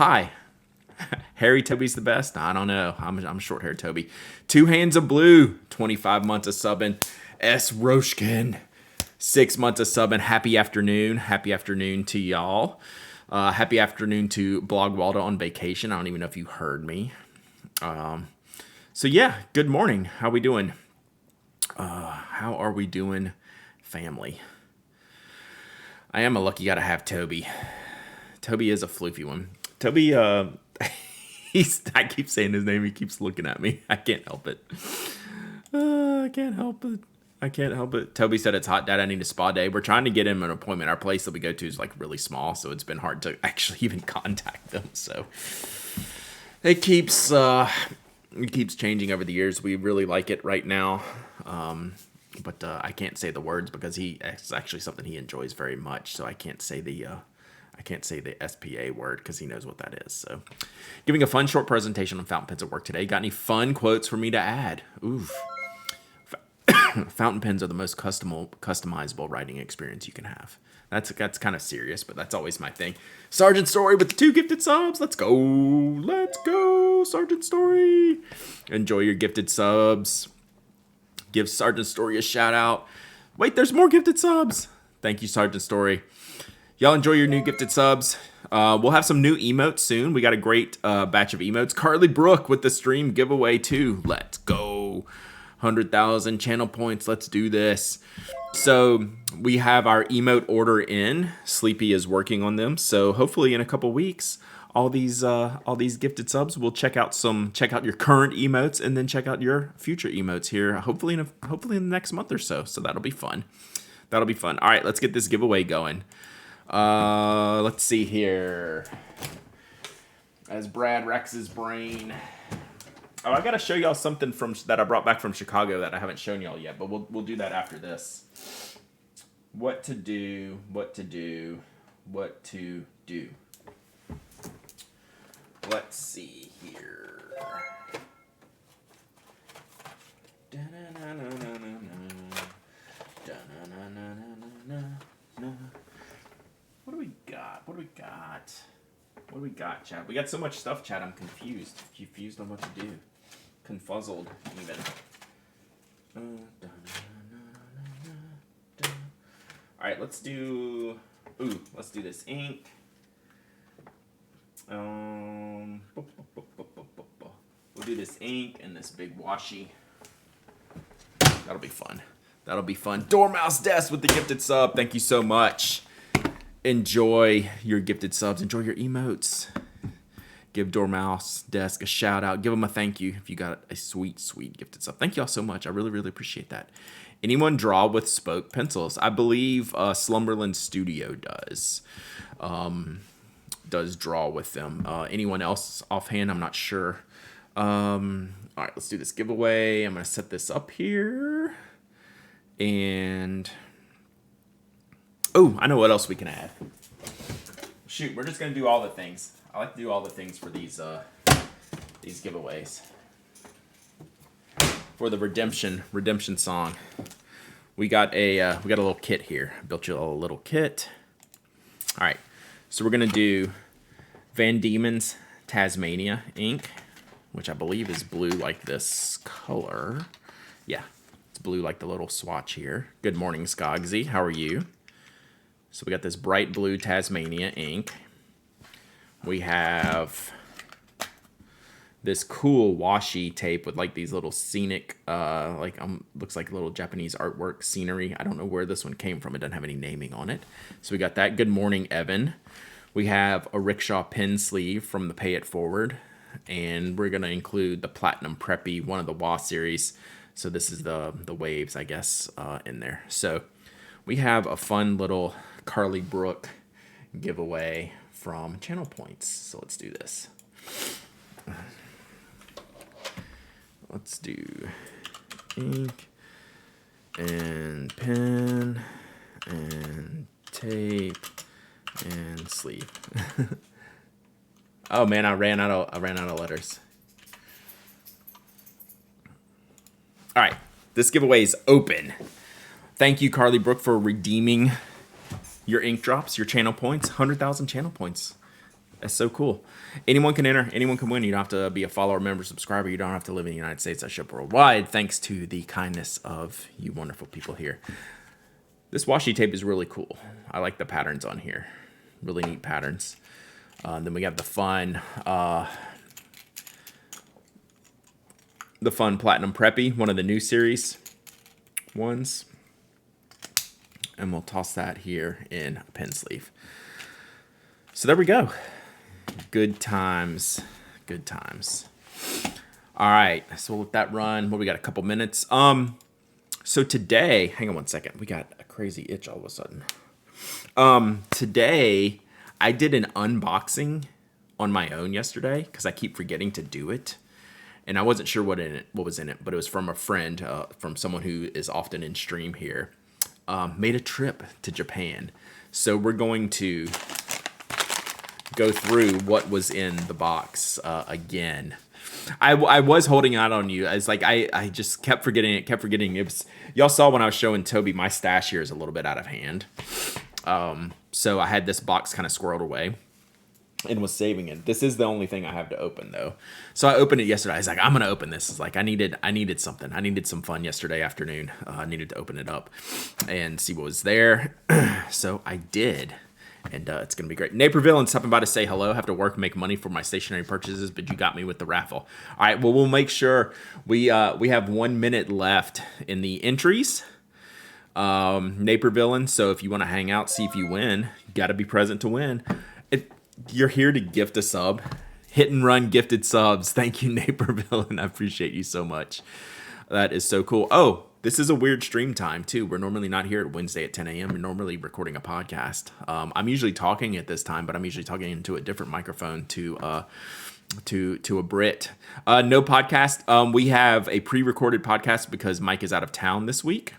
Hi. Harry Toby's the best? I don't know. I'm short-haired Toby. Two Hands of Blue, 25 months of subbing. S. Roshkin, 6 months of subbing. Happy afternoon. Happy afternoon to y'all. Happy afternoon to Blog Waldo on vacation. I don't even know if you heard me. So yeah, good morning. How we doing? How are we doing, family? I am a lucky guy to have Toby. Toby is a floofy one. Toby, I keep saying his name. He keeps looking at me. I can't help it. I can't help it. Toby said it's hot, Dad. I need a spa day. We're trying to get him an appointment. Our place that we go to is like really small, so it's been hard to actually even contact them. So it keeps changing over the years. We really like it right now. But I can't say the words because it's actually something he enjoys very much. So I can't say the SPA word because he knows what that is. So giving a fun short presentation on fountain pens at work today. Got any fun quotes for me to add? Oof. Fountain pens are the most customizable writing experience you can have. That's kind of serious, but that's always my thing. Sergeant Story with the 2 gifted subs. Let's go, Sergeant Story. Enjoy your gifted subs. Give Sergeant Story a shout out. Wait, there's more gifted subs. Thank you, Sergeant Story. Y'all enjoy your new gifted subs. We'll have some new emotes soon. We got a great batch of emotes. Carly Brooke with the stream giveaway too. Let's go. 100,000 channel points. Let's do this. So we have our emote order in. Sleepy is working on them. So hopefully in a couple weeks, all these gifted subs will check out your current emotes and then check out your future emotes here. Hopefully in the next month or so. So that'll be fun. All right, let's get this giveaway going. Let's see here. As Brad wrecks his brain. Oh, I gotta show y'all something that I brought back from Chicago that I haven't shown y'all yet, but we'll do that after this. What to do. Let's see here. What do we got, Chad? We got so much stuff, Chad. I'm confused. Confused on what to do. Confuzzled, even. All right, let's do this ink. We'll do this ink and this big washi. That'll be fun. Dormouse Desk with the gifted sub. Thank you so much. Enjoy your gifted subs. Enjoy your emotes. Give Dormouse Desk a shout out. Give them a thank you if you got a sweet gifted sub. Thank you all so much. I really appreciate that. Anyone draw with spoke pencils? I believe Slumberland Studio does draw with them. Anyone else offhand? I'm not sure. All right, let's do this giveaway. I'm going to set this up here. And oh, I know what else we can add. Shoot, we're just going to do all the things. I like to do all the things for these giveaways. For the redemption song. We got a little kit here. I built you a little kit. All right. So we're going to do Van Diemen's Tasmania ink, which I believe is blue like this color. Yeah, it's blue like the little swatch here. Good morning, Skogsy. How are you? So we got this bright blue Tasmania ink. We have this cool washi tape with like these little scenic, looks like little Japanese artwork scenery. I don't know where this one came from. It doesn't have any naming on it. So we got that. Good morning, Evan. We have a rickshaw pen sleeve from the Pay It Forward. And we're going to include the Platinum Preppy, one of the WA series. So this is the waves, I guess, in there. So we have a fun little Carly Brooke giveaway from Channel Points. So let's do this. Let's do ink and pen and tape and sleeve. Oh man, I ran out of letters. All right, this giveaway is open. Thank you, Carly Brooke, for redeeming your ink drops, your channel points, 100,000 channel points. That's so cool. Anyone can enter. Anyone can win. You don't have to be a follower, member, subscriber. You don't have to live in the United States. I ship worldwide. Thanks to the kindness of you wonderful people here. This washi tape is really cool. I like the patterns on here. Really neat patterns. Then we have the fun Platinum Preppy, one of the new series ones. And we'll toss that here in a pen sleeve. So there we go. Good times. Good times. All right. So we'll let that run. Well, we got a couple minutes. So today, hang on one second. We got a crazy itch all of a sudden. Today, I did an unboxing on my own yesterday because I keep forgetting to do it. And I wasn't sure what was in it, but it was from a friend, from someone who is often in stream here. Made a trip to Japan. So we're going to go through what was in the box again. I was holding out on you. It's like I just kept forgetting it. It was, y'all saw when I was showing Toby, my stash here is a little bit out of hand. So I had this box kind of squirreled away and was saving it. This is the only thing I have to open though. So I opened it yesterday. I was like, I'm gonna open this. It's like I needed something. I needed some fun yesterday afternoon. I needed to open it up and see what was there. So I did. And it's going to be great. Naperville and stopping by to say hello. Have to work, make money for my stationery purchases, but you got me with the raffle. All right, well, we'll make sure we have 1 minute left in the entries. Naperville, so if you want to hang out, see if you win, you got to be present to win. You're here to gift a sub. Hit and run gifted subs. Thank you, Naperville, and I appreciate you so much. That is so cool. Oh, this is a weird stream time, too. We're normally not here at Wednesday at 10 a.m. We're normally recording a podcast. I'm usually talking at this time, but I'm usually talking into a different microphone to a Brit. No podcast. We have a pre-recorded podcast because Mike is out of town this week.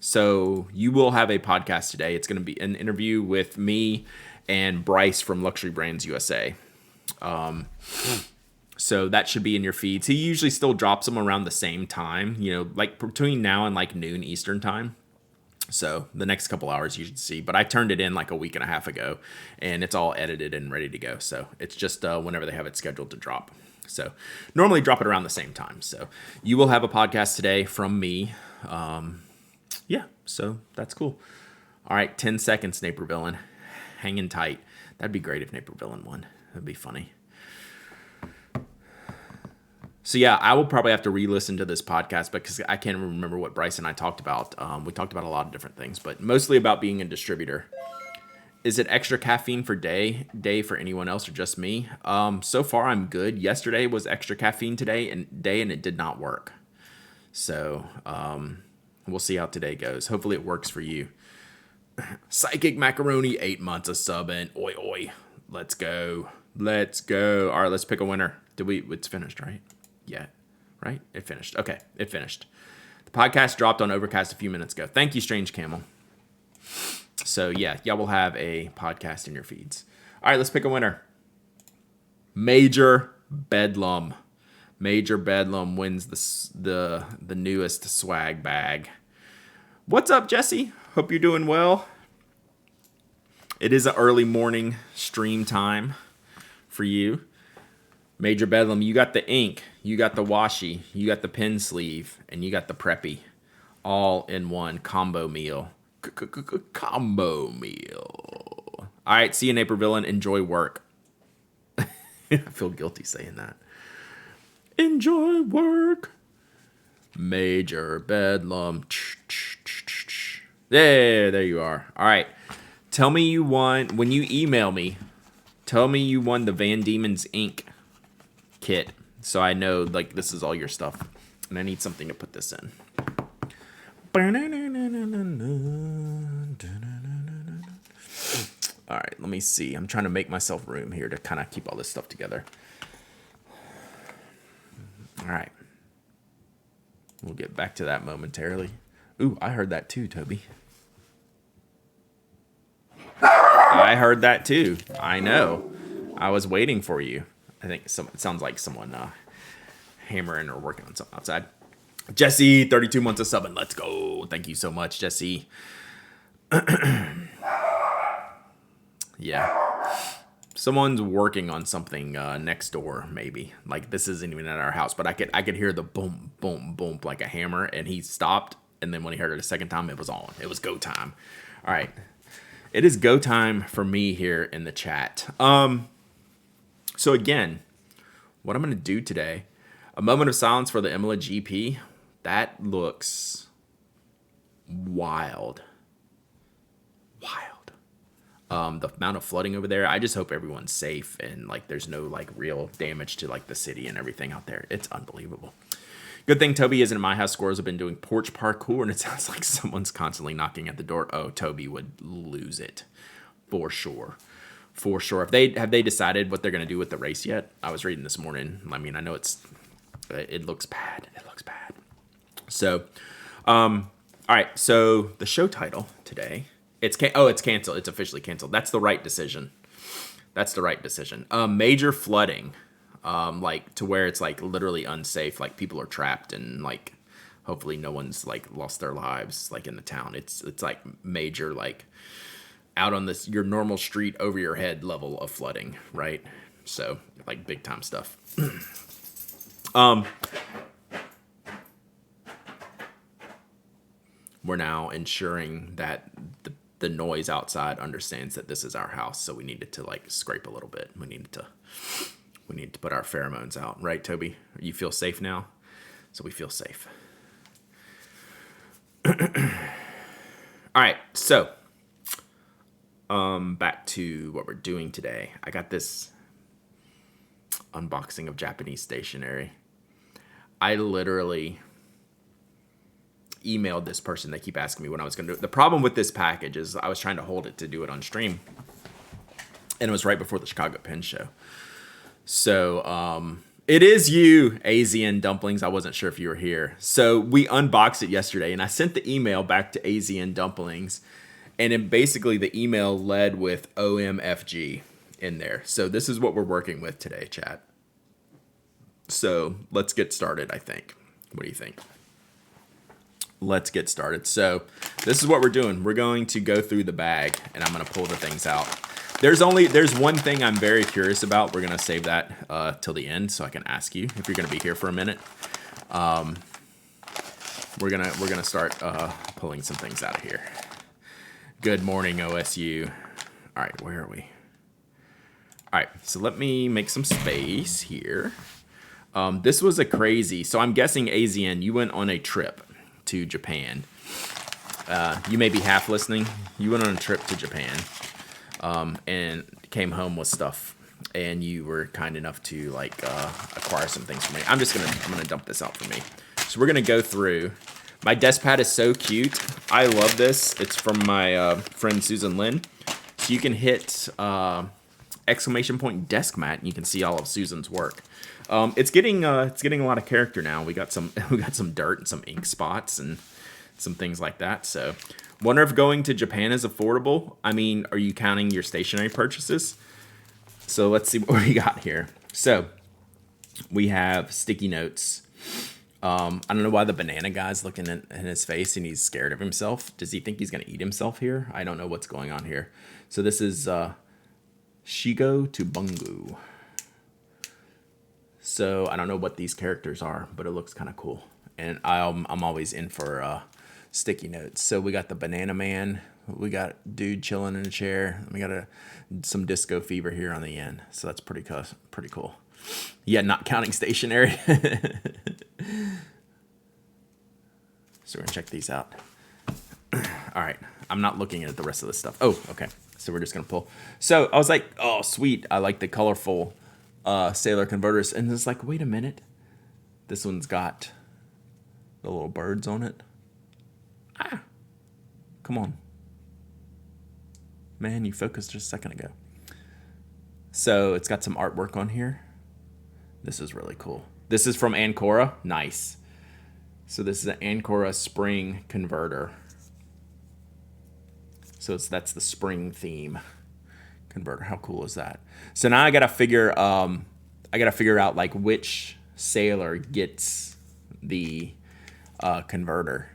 So you will have a podcast today. It's going to be an interview with me and Bryce from Luxury Brands USA. So that should be in your feeds. He usually still drops them around the same time, like between now and like noon Eastern time. So the next couple hours you should see. But I turned it in like a week and a half ago, and it's all edited and ready to go. So it's just whenever they have it scheduled to drop. So normally drop it around the same time. So you will have a podcast today from me. Yeah, so that's cool. All right, 10 seconds, Naperville. Hanging tight. That'd be great if Naperville won. That'd be funny. So yeah, I will probably have to re-listen to this podcast because I can't remember what Bryce and I talked about. We talked about a lot of different things, but mostly about being a distributor. Is it extra caffeine for day for anyone else or just me? So far I'm good. Yesterday was extra caffeine and it did not work. So we'll see how today goes. Hopefully it works for you. Psychic Macaroni, 8 months of subbing. Oi, oi. Let's go. All right, let's pick a winner. It's finished, right? Yeah, right? It finished. Okay, it finished. The podcast dropped on Overcast a few minutes ago. Thank you, Strange Camel. So, yeah, y'all will have a podcast in your feeds. All right, let's pick a winner. Major Bedlam. Major Bedlam wins the newest swag bag. What's up, Jesse? Hope you're doing well. It is an early morning stream time for you. Major Bedlam, you got the ink, you got the washi, you got the pen sleeve, and you got the preppy. All in one combo meal. Combo meal. All right, see you, Naperville. Enjoy work. I feel guilty saying that. Enjoy work. Major Bedlam. There you are. All right. Tell me you won, when you email me, tell me you won the Van Diemen's ink kit. So I know, like, this is all your stuff. And I need something to put this in. All right, let me see. I'm trying to make myself room here to kind of keep all this stuff together. All right. We'll get back to that momentarily. Ooh, I heard that too, Toby. I heard that too. I know. I was waiting for you. I think it sounds like someone hammering or working on something outside. Jesse, 32 months of subbing. Let's go. Thank you so much, Jesse. Yeah. Someone's working on something next door, maybe. Like this isn't even at our house, but I could hear the boom, boom, boom like a hammer, and he stopped. And then when he heard it a second time, it was on. It was go time. All right, it is go time for me here in the chat. So again, what I'm gonna do today, a moment of silence for the Imola GP. That looks wild. The amount of flooding over there, I just hope everyone's safe and like there's no like real damage to like the city and everything out there. It's unbelievable. Good thing Toby isn't in my house. Squirrels have been doing porch parkour, and it sounds like someone's constantly knocking at the door. Oh, Toby would lose it for sure. For sure. Have they decided what they're gonna do with the race yet? I was reading this morning. I mean, I know it looks bad. It looks bad. So, all right. So the show title today. It's canceled. It's officially canceled. That's the right decision. Major flooding, like to where it's like literally unsafe. Like people are trapped and like hopefully no one's like lost their lives like in the town. It's like major like out on this your normal street over your head level of flooding, right? So like big time stuff. We're now ensuring that the noise outside understands that this is our house, so we needed to like scrape a little bit. We need to put our pheromones out, right, Toby? You feel safe now? So we feel safe. All right, so back to what we're doing today. I got this unboxing of Japanese stationery. I literally emailed this person. They keep asking me when I was going to do it. The problem with this package is I was trying to hold it to do it on stream, and it was right before the Chicago Pen Show. So it is you, AZN Dumplings. I wasn't sure if you were here. So we unboxed it yesterday, and I sent the email back to AZN Dumplings, and then basically the email led with OMFG in there. So this is what we're working with today, chat. So let's get started, I think. What do you think? Let's get started. So this is what we're doing. We're going to go through the bag, and I'm going to pull the things out. There's one thing I'm very curious about. We're going to save that till the end so I can ask you if you're going to be here for a minute. We're gonna start pulling some things out of here. Good morning, OSU. All right, where are we? All right, so let me make some space here. This was a crazy. So I'm guessing AZN, you went on a trip to Japan. You may be half listening. You went on a trip to Japan and came home with stuff, and you were kind enough to like acquire some things for me. I'm gonna dump this out for me. So we're gonna go through. My desk pad is so cute. I love this. It's from my friend Susan Lynn. So you can hit exclamation point desk mat, and you can see all of Susan's work. It's getting a lot of character now. We got some dirt and some ink spots and some things like that. So, wonder if going to Japan is affordable. I mean, are you counting your stationery purchases? So let's see what we got here. So we have sticky notes. I don't know why the banana guy's looking in his face and he's scared of himself. Does he think he's gonna eat himself here? I don't know what's going on here. So this is Shigo to Bungu. So I don't know what these characters are, but it looks kind of cool. And I'm always in for sticky notes. So we got the Banana Man. We got dude chilling in a chair. We got some Disco Fever here on the end. So that's pretty cool. Yeah, not counting stationery. So we're gonna check these out. All right, I'm not looking at the rest of this stuff. Oh, okay. So we're just gonna pull. So I was like, oh, sweet. I like the colorful Sailor converters, and it's like, wait a minute. This one's got the little birds on it. Ah, come on. Man, you focused just a second ago. So it's got some artwork on here. This is really cool. This is from Ancora. Nice. So this is an Ancora spring converter. So that's the spring theme converter. How cool is that? So now I gotta figure out like which sailor gets the converter.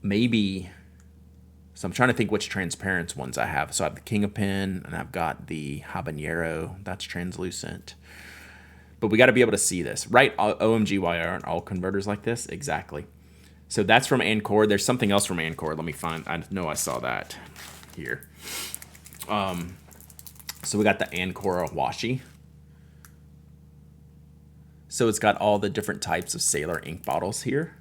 Maybe So I'm trying to think which transparent ones I have. So I have the King of Pen, and I've got the Habanero. That's translucent. But we got to be able to see this, right? OMG, why aren't all converters like this? Exactly. So that's from Ancore. There's something else from Ancore. Let me find. I know I saw that here. So we got the Ancore washi. So it's got all the different types of Sailor ink bottles here.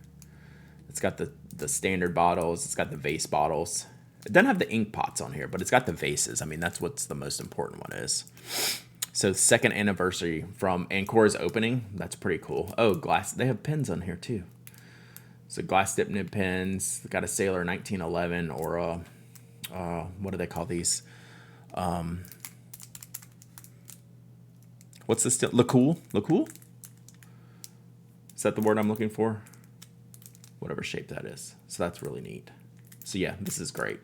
It's got the standard bottles. It's got the vase bottles. It doesn't have the ink pots on here, but it's got the vases. I mean, that's what's the most important one is. So second anniversary from Ancore's opening. That's pretty cool. Oh, glass. They have pens on here too. So glass dip nib pens. Got a Sailor 1911 or a, what do they call these? What's this still? LeCool? LeCool? Is that the word I'm looking for? Whatever shape that is. So that's really neat. So yeah, this is great.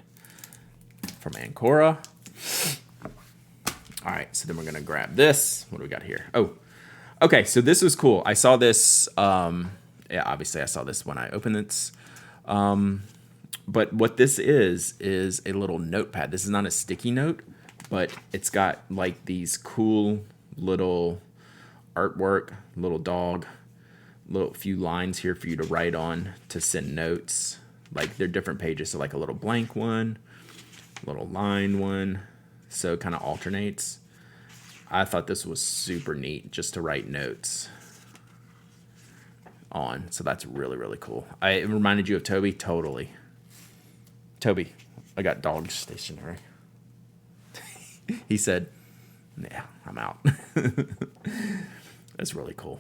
From Ancora. All right, so then we're gonna grab this. What do we got here? Oh, okay, so this was cool. I saw this, yeah, obviously I saw this when I opened it. But what this is a little notepad. This is not a sticky note, but it's got like these cool little artwork, little dog, little few lines here for you to write on to send notes. Like they're different pages, so like a little blank one, little line one, so it kind of alternates. I thought this was super neat just to write notes on, so that's really, really cool. It reminded you of Toby? Totally. Toby, I got dog stationery. He said, yeah, I'm out. That's really cool.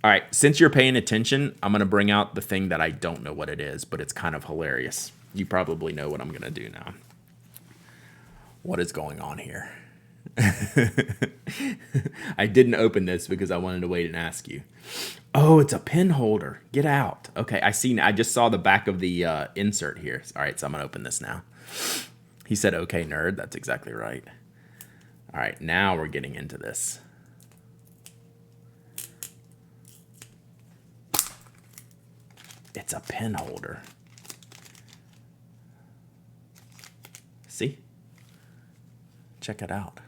All right, since you're paying attention, I'm going to bring out the thing that I don't know what it is, but it's kind of hilarious. You probably know what I'm going to do now. What is going on here? I didn't open this because I wanted to wait and ask you. Oh, it's a pen holder. Get out. Okay, I just saw the back of the insert here. All right, so I'm going to open this now. He said, okay, nerd. That's exactly right. All right, now we're getting into this. It's a pen holder. See? Check it out.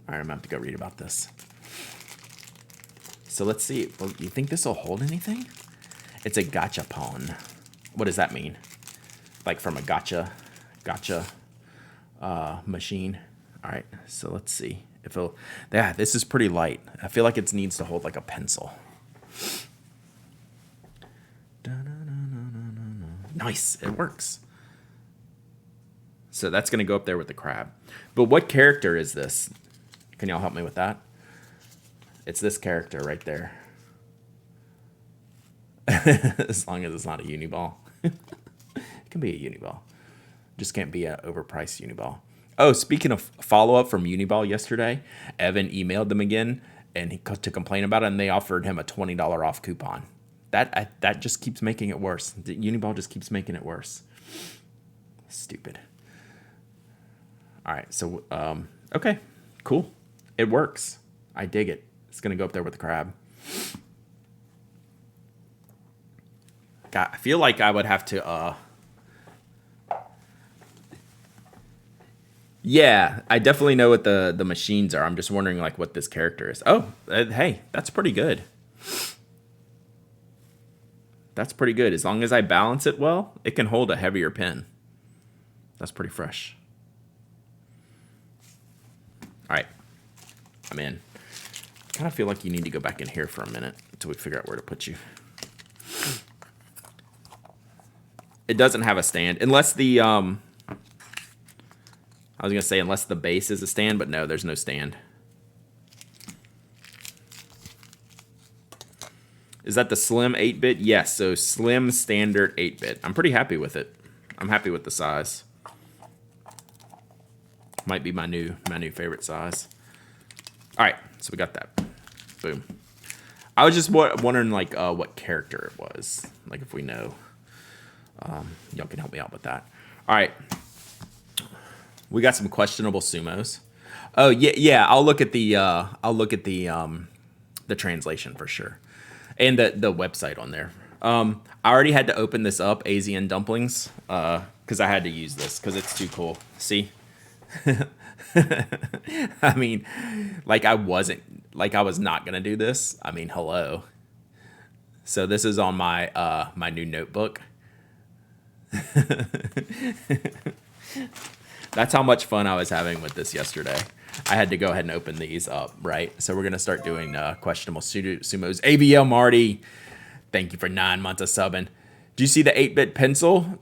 All right, I'm going to have to go read about this. So let's see. Well, you think this will hold anything? It's a gachapon. What does that mean? Like from a gotcha machine. All right, so let's see if it'll. Yeah, this is pretty light. I feel like it needs to hold like a pencil. Nice, it works. So that's gonna go up there with the crab. But what character is this? Can y'all help me with that? It's this character right there. As long as it's not a Uniball. It can be a Uniball. Just can't be an overpriced Uniball. Oh, speaking of follow-up from Uniball yesterday, Evan emailed them again and to complain about it, and they offered him a $20 off coupon. That just keeps making it worse. The Uniball just keeps making it worse. Stupid. All right, so, okay, cool. It works. I dig it. It's going to go up there with the crab. God, I feel like I would have to, yeah, I definitely know what the machines are. I'm just wondering like what this character is. Oh, hey, that's pretty good. That's pretty good. As long as I balance it well, it can hold a heavier pen. That's pretty fresh. All right, I'm in. I kind of feel like you need to go back in here for a minute until we figure out where to put you. It doesn't have a stand, unless the, I was going to say unless the base is a stand, but no, there's no stand. Is that the slim 8-bit? Yes, so slim standard 8-bit. I'm pretty happy with it. I'm happy with the size. Might be my new favorite size. All right, so we got that. Boom. I was just wondering like what character it was. Like if we know. Y'all can help me out with that. All right. We got some questionable sumos. Oh yeah, yeah. I'll look at the translation for sure, and the website on there. I already had to open this up, Asian dumplings, because I had to use this because it's too cool. See, I mean, I was not gonna do this. I mean, hello. So this is on my new notebook. That's how much fun I was having with this yesterday. I had to go ahead and open these up, right? So we're gonna start doing questionable sumos. ABL Marty, thank you for 9 months of subbing. Do you see the 8-bit pencil?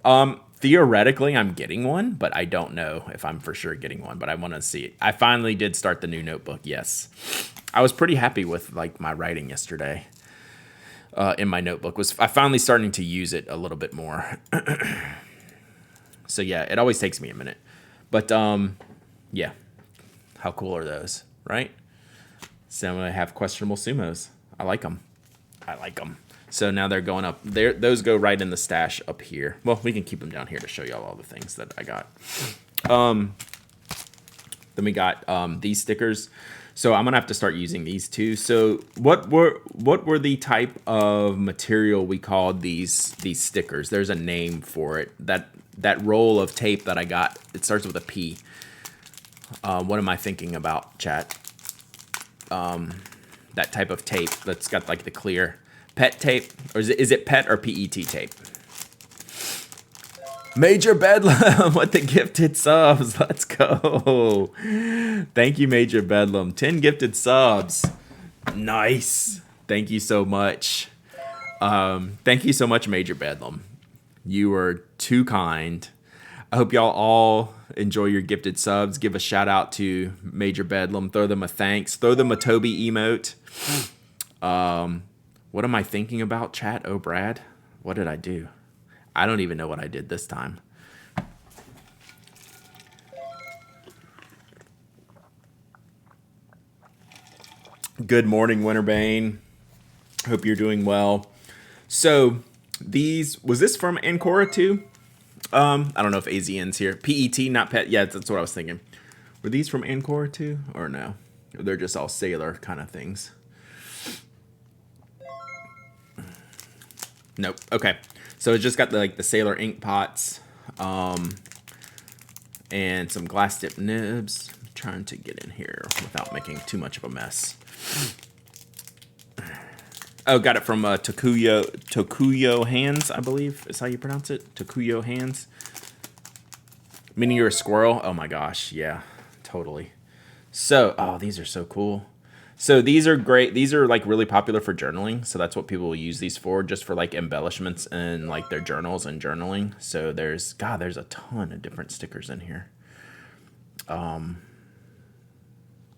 Theoretically, I'm getting one, but I don't know if I'm for sure getting one. But I want to see it. I finally did start the new notebook. Yes, I was pretty happy with like my writing yesterday. In my notebook I finally starting to use it a little bit more. So yeah, it always takes me a minute, but yeah, how cool are those, right? So I'm gonna have questionable sumos. I like them. I like them. So now they're going up there. Those go right in the stash up here. Well, we can keep them down here to show y'all all the things that I got. Then we got these stickers. So I'm gonna have to start using these too. So what were the type of material we called these stickers? There's a name for it. That roll of tape that I got, it starts with a P. What am I thinking about, chat? That type of tape that's got like the clear pet tape, or is it pet or PET tape? Major Bedlam with the gifted subs. Let's go. Thank you, Major Bedlam. 10 gifted subs. Nice. Thank you so much. Thank you so much, Major Bedlam. You were too kind. I hope y'all all enjoy your gifted subs. Give a shout out to Major Bedlam. Throw them a thanks. Throw them a Toby emote. What am I thinking about, chat? Oh, Brad. What did I do? I don't even know what I did this time. Good morning, Winterbane. Hope you're doing well. So was this from Ancora too? I don't know if AZN's here. PET, not pet. Yeah, that's what I was thinking. Were these from Ancora too, or no? They're just all sailor kind of things. Nope. Okay. So it's just got the sailor ink pots, and some glass tip nibs. I'm trying to get in here without making too much of a mess. Oh, got it from Tokuyo Hands, I believe is how you pronounce it. Tokuyo Hands. Meaning you're a squirrel? Oh my gosh, yeah, totally. So, oh, these are so cool. So these are great. These are like really popular for journaling. So that's what people will use these for, just for like embellishments in like their journals and journaling. So there's a ton of different stickers in here to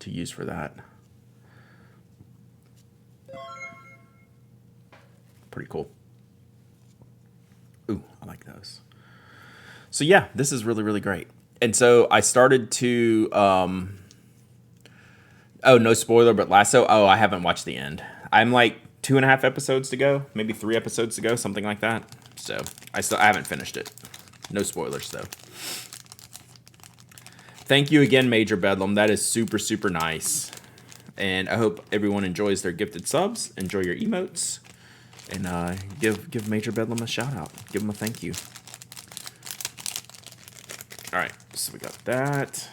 use for that. Pretty cool. Ooh, I like those. So yeah, this is really, really great. And so I started to oh, no spoiler, but Lasso. Oh, I haven't watched the end. I'm like 2.5 episodes to go, maybe 3 episodes to go, something like that. So I haven't finished it. No spoilers though. Thank you again, Major Bedlam. That is super, super nice. And I hope everyone enjoys their gifted subs. Enjoy your emotes, and give Major Bedlam a shout out. Give him a thank you. All right, so we got that.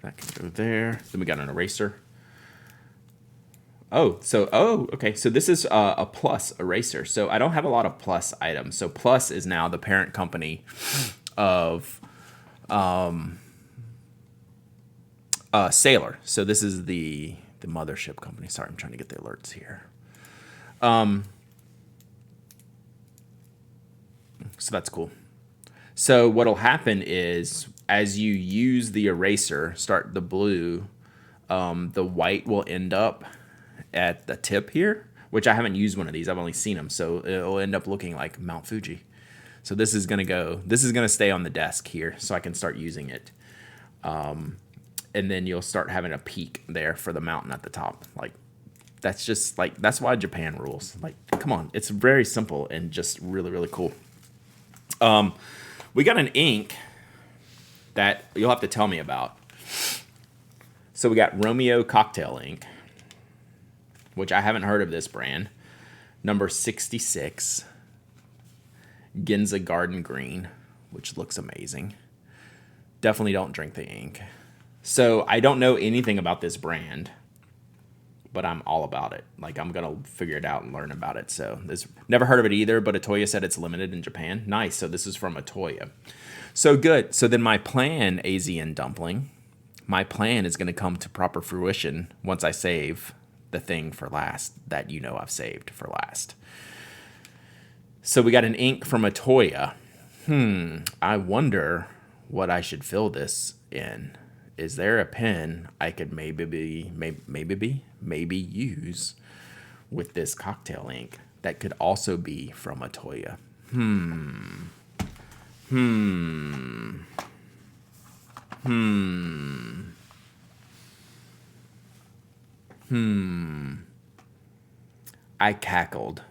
That can go there. Then we got an eraser. Oh, okay. So this is a Plus eraser. So I don't have a lot of Plus items. So Plus is now the parent company of Sailor. So this is the mothership company. Sorry, I'm trying to get the alerts here. So that's cool. So what'll happen is, as you use the eraser, start the blue, the white will end up at the tip here, which I haven't used one of these. I've only seen them. So it'll end up looking like Mount Fuji. So this is going to stay on the desk here so I can start using it. And then you'll start having a peak there for the mountain at the top. Like, that's why Japan rules. Like, come on. It's very simple and just really, really cool. We got an ink that you'll have to tell me about. So we got Romeo Cocktail Ink, which I haven't heard of this brand. Number 66. Ginza Garden Green, which looks amazing. Definitely don't drink the ink. So I don't know anything about this brand, but I'm all about it. Like, I'm going to figure it out and learn about it. So this, never heard of it either, but Atoya said it's limited in Japan. Nice. So this is from Atoya. So good. So then my plan, AZN Dumpling, my plan is going to come to proper fruition once I save the thing for last that I've saved for last. So we got an ink from Atoya. I wonder what I should fill this in. Is there a pen I could maybe use with this cocktail ink that could also be from Atoya? I cackled.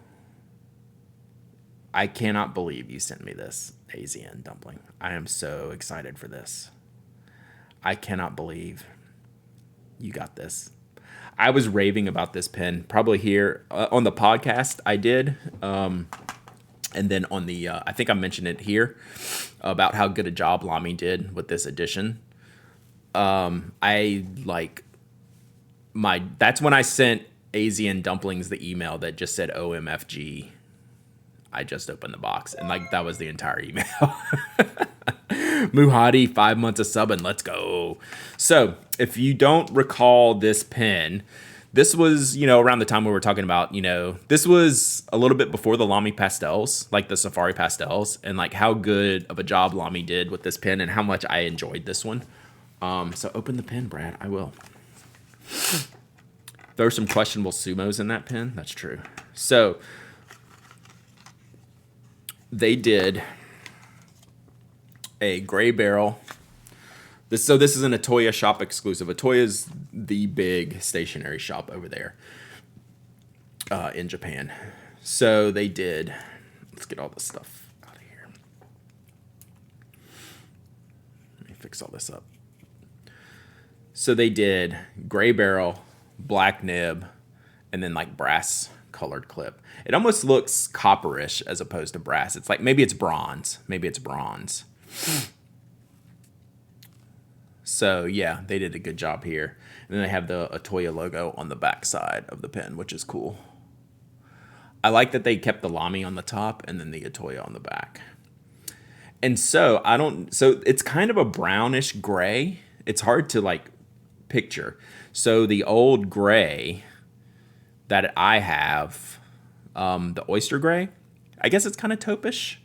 I cannot believe you sent me this, AZN Dumpling. I am so excited for this. I cannot believe you got this. I was raving about this pen, probably here on the podcast I did. And then on the, I think I mentioned it here about how good a job Lamy did with this edition. That's when I sent AZN Dumplings the email that just said OMFG. I just opened the box, and that was the entire email. Muhadi, 5 months of subbing, let's go. So if you don't recall this pen, this was, around the time we were talking about, this was a little bit before the Lamy pastels, like the Safari pastels, and how good of a job Lamy did with this pen and how much I enjoyed this one. So open the pen, Brad. I will. There are some questionable sumos in that pen. That's true. So they did a gray barrel. This is an Atoya shop exclusive. Atoya is the big stationery shop over there in Japan. So they did. Let's get all this stuff out of here. Let me fix all this up. So they did gray barrel, black nib, and then brass colored clip. It almost looks copperish as opposed to brass. It's maybe it's bronze. So yeah, they did a good job here. And then they have the Atoya logo on the back side of the pen, which is cool. I like that they kept the Lamy on the top and then the Atoya on the back. And so it's kind of a brownish gray. It's hard to picture. So the old gray that I have, the oyster gray, I guess it's kind of taupish.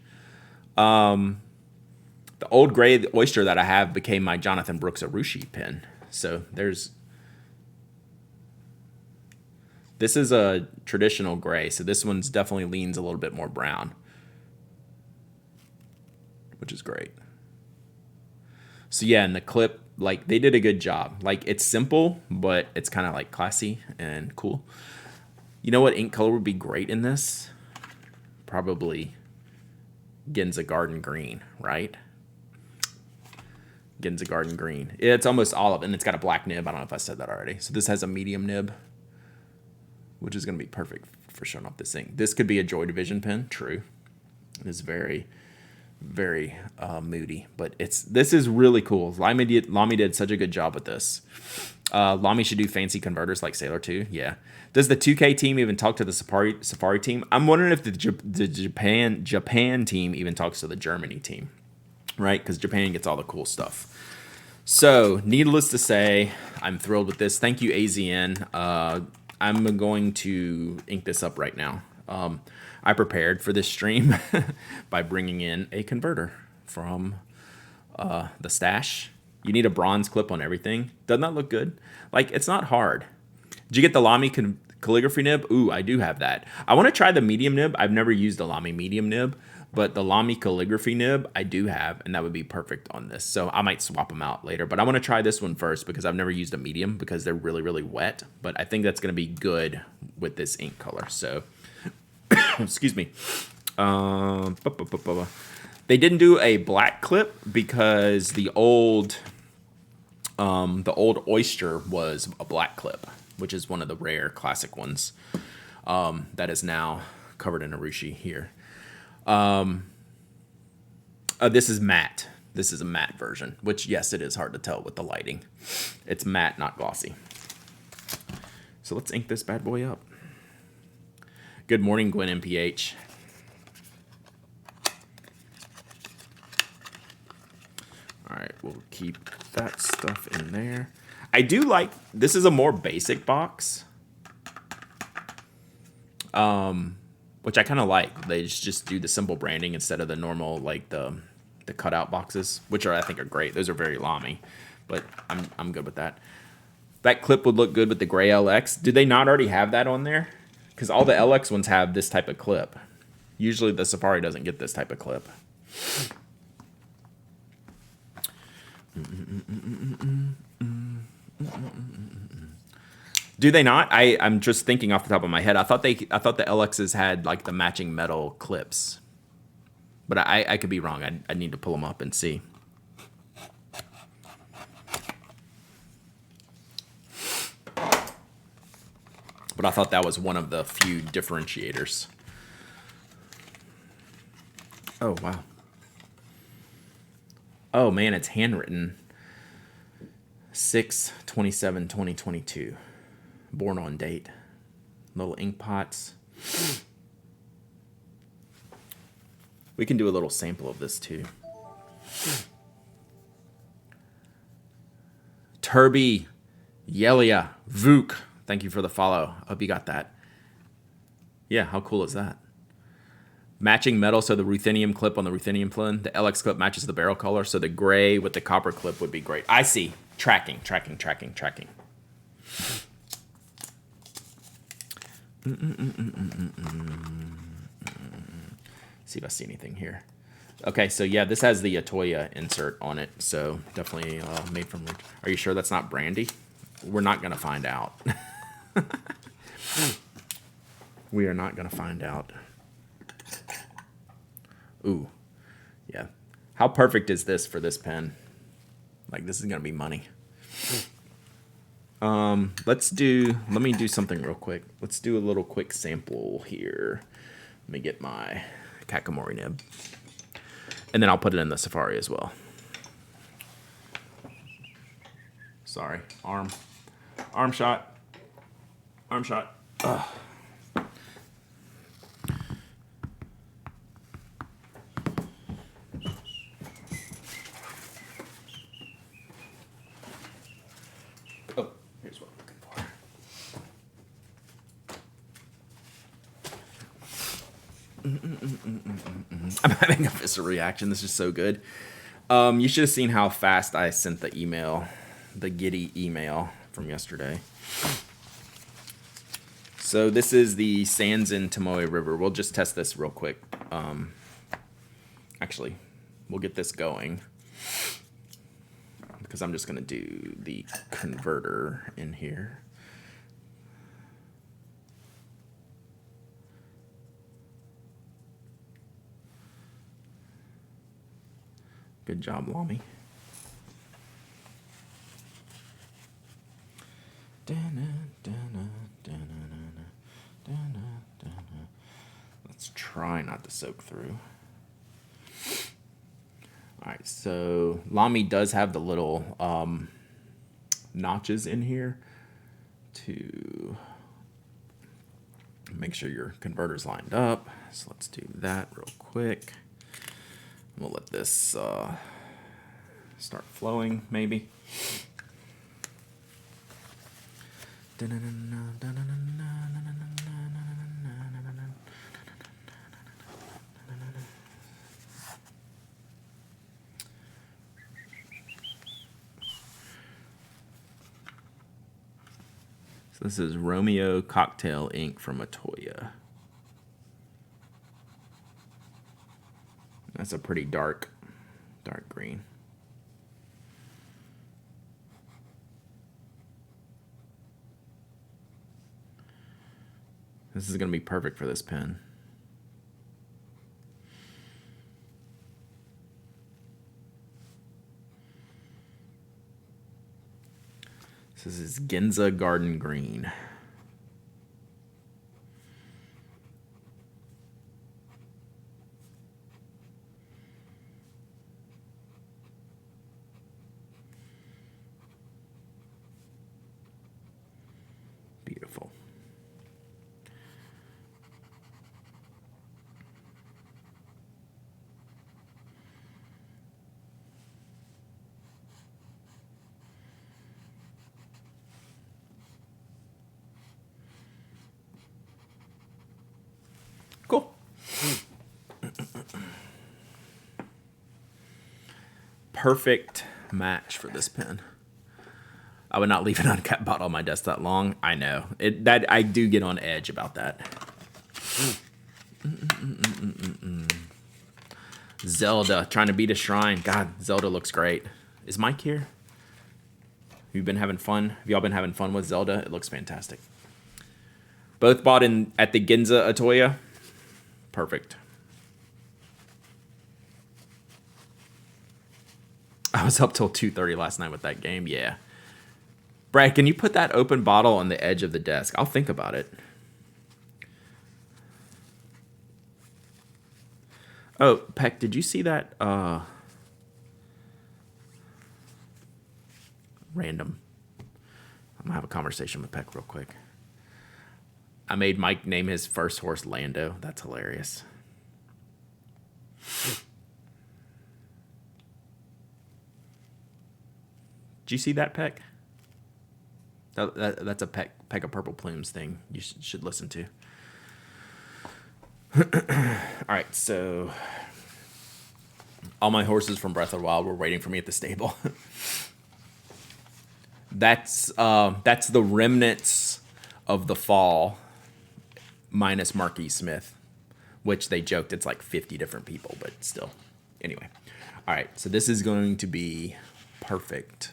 The old gray, the oyster that I have became my Jonathan Brooks Arushi pen. So this is a traditional gray. So this one's definitely leans a little bit more brown, which is great. So yeah, and the clip, they did a good job. It's simple, but it's kind of classy and cool. You know what ink color would be great in this? Probably Ginza Garden Green, right? Ginza Garden Green. It's almost olive, and it's got a black nib. I don't know if I said that already. So this has a medium nib, which is going to be perfect for showing off this thing. This could be a Joy Division pen. True. It is very, very moody, but this is really cool. Lamy did such a good job with this. Lamy should do fancy converters like Sailor 2. Yeah. Does the 2K team even talk to the Safari team? I'm wondering if the Japan team even talks to the Germany team, right? Because Japan gets all the cool stuff. So, needless to say, I'm thrilled with this. Thank you, AZN. I'm going to ink this up right now. I prepared for this stream by bringing in a converter from the stash. You need a bronze clip on everything. Doesn't that look good? It's not hard. Did you get the Lamy calligraphy nib? Ooh, I do have that. I want to try the medium nib. I've never used the Lamy medium nib, but the Lamy calligraphy nib I do have, and that would be perfect on this. So I might swap them out later, but I want to try this one first because I've never used a medium because they're really, really wet, but I think that's going to be good with this ink color. So, excuse me. The They didn't do a black clip because the old Oyster was a black clip, which is one of the rare classic ones that is now covered in urushi here. This is matte. This is a matte version, which, yes, it is hard to tell with the lighting. It's matte, not glossy. So let's ink this bad boy up. Good morning, Gwen MPH. All right, we'll keep that stuff in there. I do like, this is a more basic box, which I kind of like. They just do the simple branding instead of the normal, like the cutout boxes, which I think are great. Those are very Lamy, but I'm good with that. That clip would look good with the gray LX. Do they not already have that on there? Because all the LX ones have this type of clip. Usually the Safari doesn't get this type of clip. Do they not? I'm just thinking off the top of my head. I thought the LXs had like the matching metal clips. But I could be wrong. I need to pull them up and see. But I thought that was one of the few differentiators. Oh, wow. Oh, man, it's handwritten. 6/27/2022. Born on date. Little ink pots. We can do a little sample of this too. Turby, Yelia, Vuk. Thank you for the follow. Hope you got that. Yeah, how cool is that? Matching metal, so the ruthenium clip on the ruthenium plane. The LX clip matches the barrel color, so the gray with the copper clip would be great. I see. Tracking. See if I see anything here. Okay, so yeah, this has the Atoya insert on it, so definitely made from. Are you sure that's not brandy? We're not gonna find out. We are not gonna find out. Ooh, yeah. How perfect is this for this pen? Like, this is gonna be money. Let me do something real quick. Let's do a little quick sample here. Let me get my Kakamori nib. And then I'll put it in the Safari as well. Sorry, arm shot. Ugh. Oh, here's what I'm looking for. I'm having a visceral reaction. This is so good. You should have seen how fast I sent the email, the Giddy email from yesterday. So this is the Sanzin Tomoe River. We'll just test this real quick. Actually, we'll get this going because I'm just going to do the converter in here. Good job, Lamy. Let's try not to soak through. All right, so Lamy does have the little notches in here to make sure your converter's lined up. So let's do that real quick. We'll let this start flowing, maybe. So this is Romeo Cocktail ink from Atoya. That's a pretty dark green. This is going to be perfect for this pen. This is Ginza Garden Green. Beautiful. Cool. Perfect match for this pen. I would not leave an uncapped bottle on my desk that long. I know. That I do get on edge about that. Zelda, trying to beat a shrine. God, Zelda looks great. Is Mike here? Have you been having fun? Have y'all been having fun with Zelda? It looks fantastic. Both bought in at the Ginza Atoya. Perfect. I was up till 2:30 last night with that game. Yeah. Brad, can you put that open bottle on the edge of the desk? I'll think about it. Oh, Peck, did you see that? Random. I'm gonna have a conversation with Peck real quick. I made Mike name his first horse Lando. That's hilarious. Did you see that, Peck? That's a Peck of Purple Plumes thing you should listen to. All right, so all my horses from Breath of the Wild were waiting for me at the stable. That's the remnants of the fall minus Marquis Smith, which they joked it's like 50 different people, but still. Anyway. All right, so this is going to be perfect.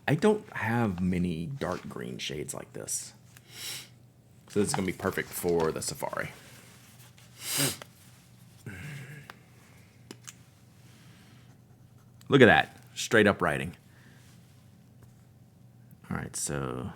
I don't have many dark green shades like this. So this is going to be perfect for the Safari. Look at that. Straight up writing. All right, so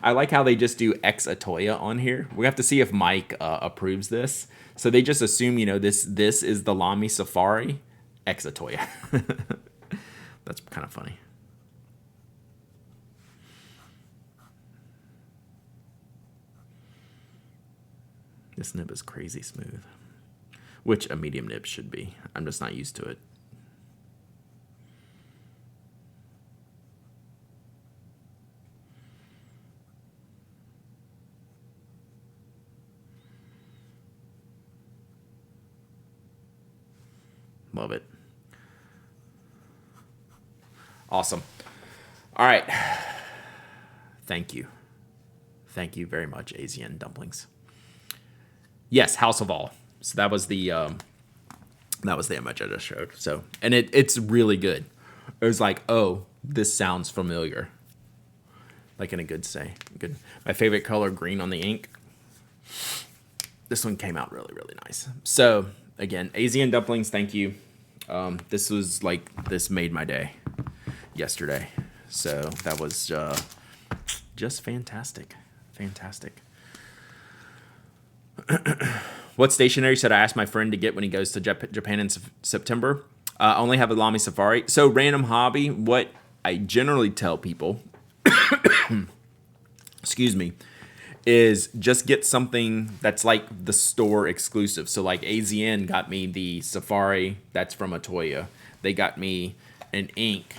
I like how they just do X Atoya on here. We have to see if Mike approves this. So they just assume, this is the Lamy Safari X Atoya. That's kind of funny. This nib is crazy smooth, which a medium nib should be. I'm just not used to it. Love it. Awesome. All right. Thank you. Thank you very much, Asian Dumplings. Yes, House of All. So that was the image I just showed. So, and it's really good. It was like, oh, this sounds familiar. Like in a good say. Good. My favorite color, green on the ink. This one came out really, really nice. So again, Asian Dumplings, thank you. This made my day yesterday. So that was just fantastic. Fantastic. What stationery should I ask my friend to get when he goes to Japan in September? I only have a Lamy Safari. So random hobby, what I generally tell people, excuse me, is just get something that's like the store exclusive. So like AZN got me the Safari, that's from Atoya. They got me an ink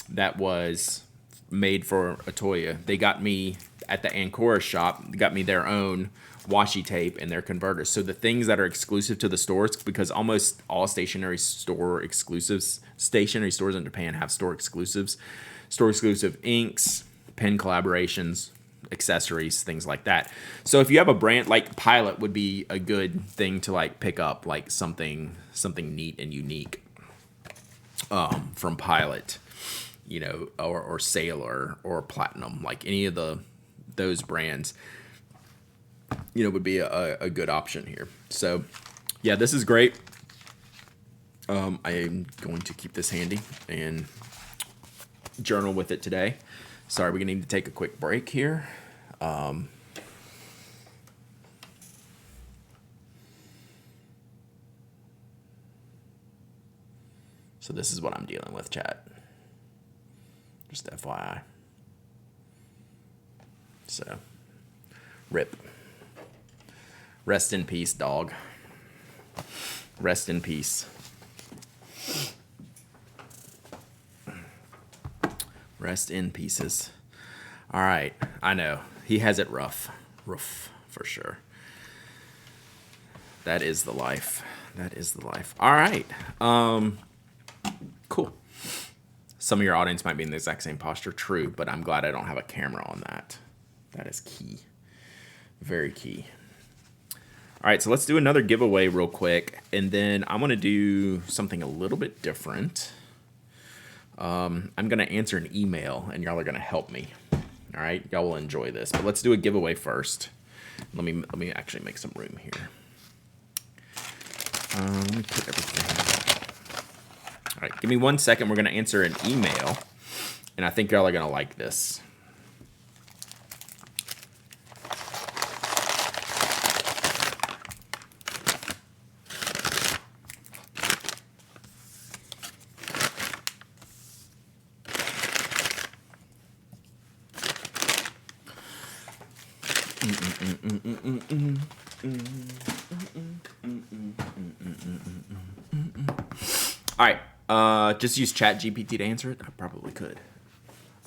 that was made for Atoya. They got me at the Ancora shop, got me their own washi tape and their converters. So the things that are exclusive to the stores, because almost all stationery stores in Japan have store exclusive inks, pen collaborations, accessories, things like that. So if you have a brand like Pilot would be a good thing to like pick up, like something neat and unique from Pilot, or Sailor or Platinum, like any of those brands, would be a good option here. So yeah, this is great. I am going to keep this handy and journal with it today. Sorry, we're going to need to take a quick break here. So this is what I'm dealing with, chat. Just FYI. So, rip. Rest in peace, dog. Rest in peace. Rest in pieces. All right, I know. He has it rough. Rough, for sure. That is the life. That is the life. All right. Cool. Some of your audience might be in the exact same posture. True, but I'm glad I don't have a camera on that. That is key. Very key. All right, so let's do another giveaway real quick, and then I'm going to do something a little bit different. I'm going to answer an email, and y'all are going to help me. All right, y'all will enjoy this, but let's do a giveaway first. Let me actually make some room here. Let me put everything. All right, give me 1 second. We're going to answer an email, and I think y'all are going to like this. All right, just use Chat GPT to answer it. I probably could.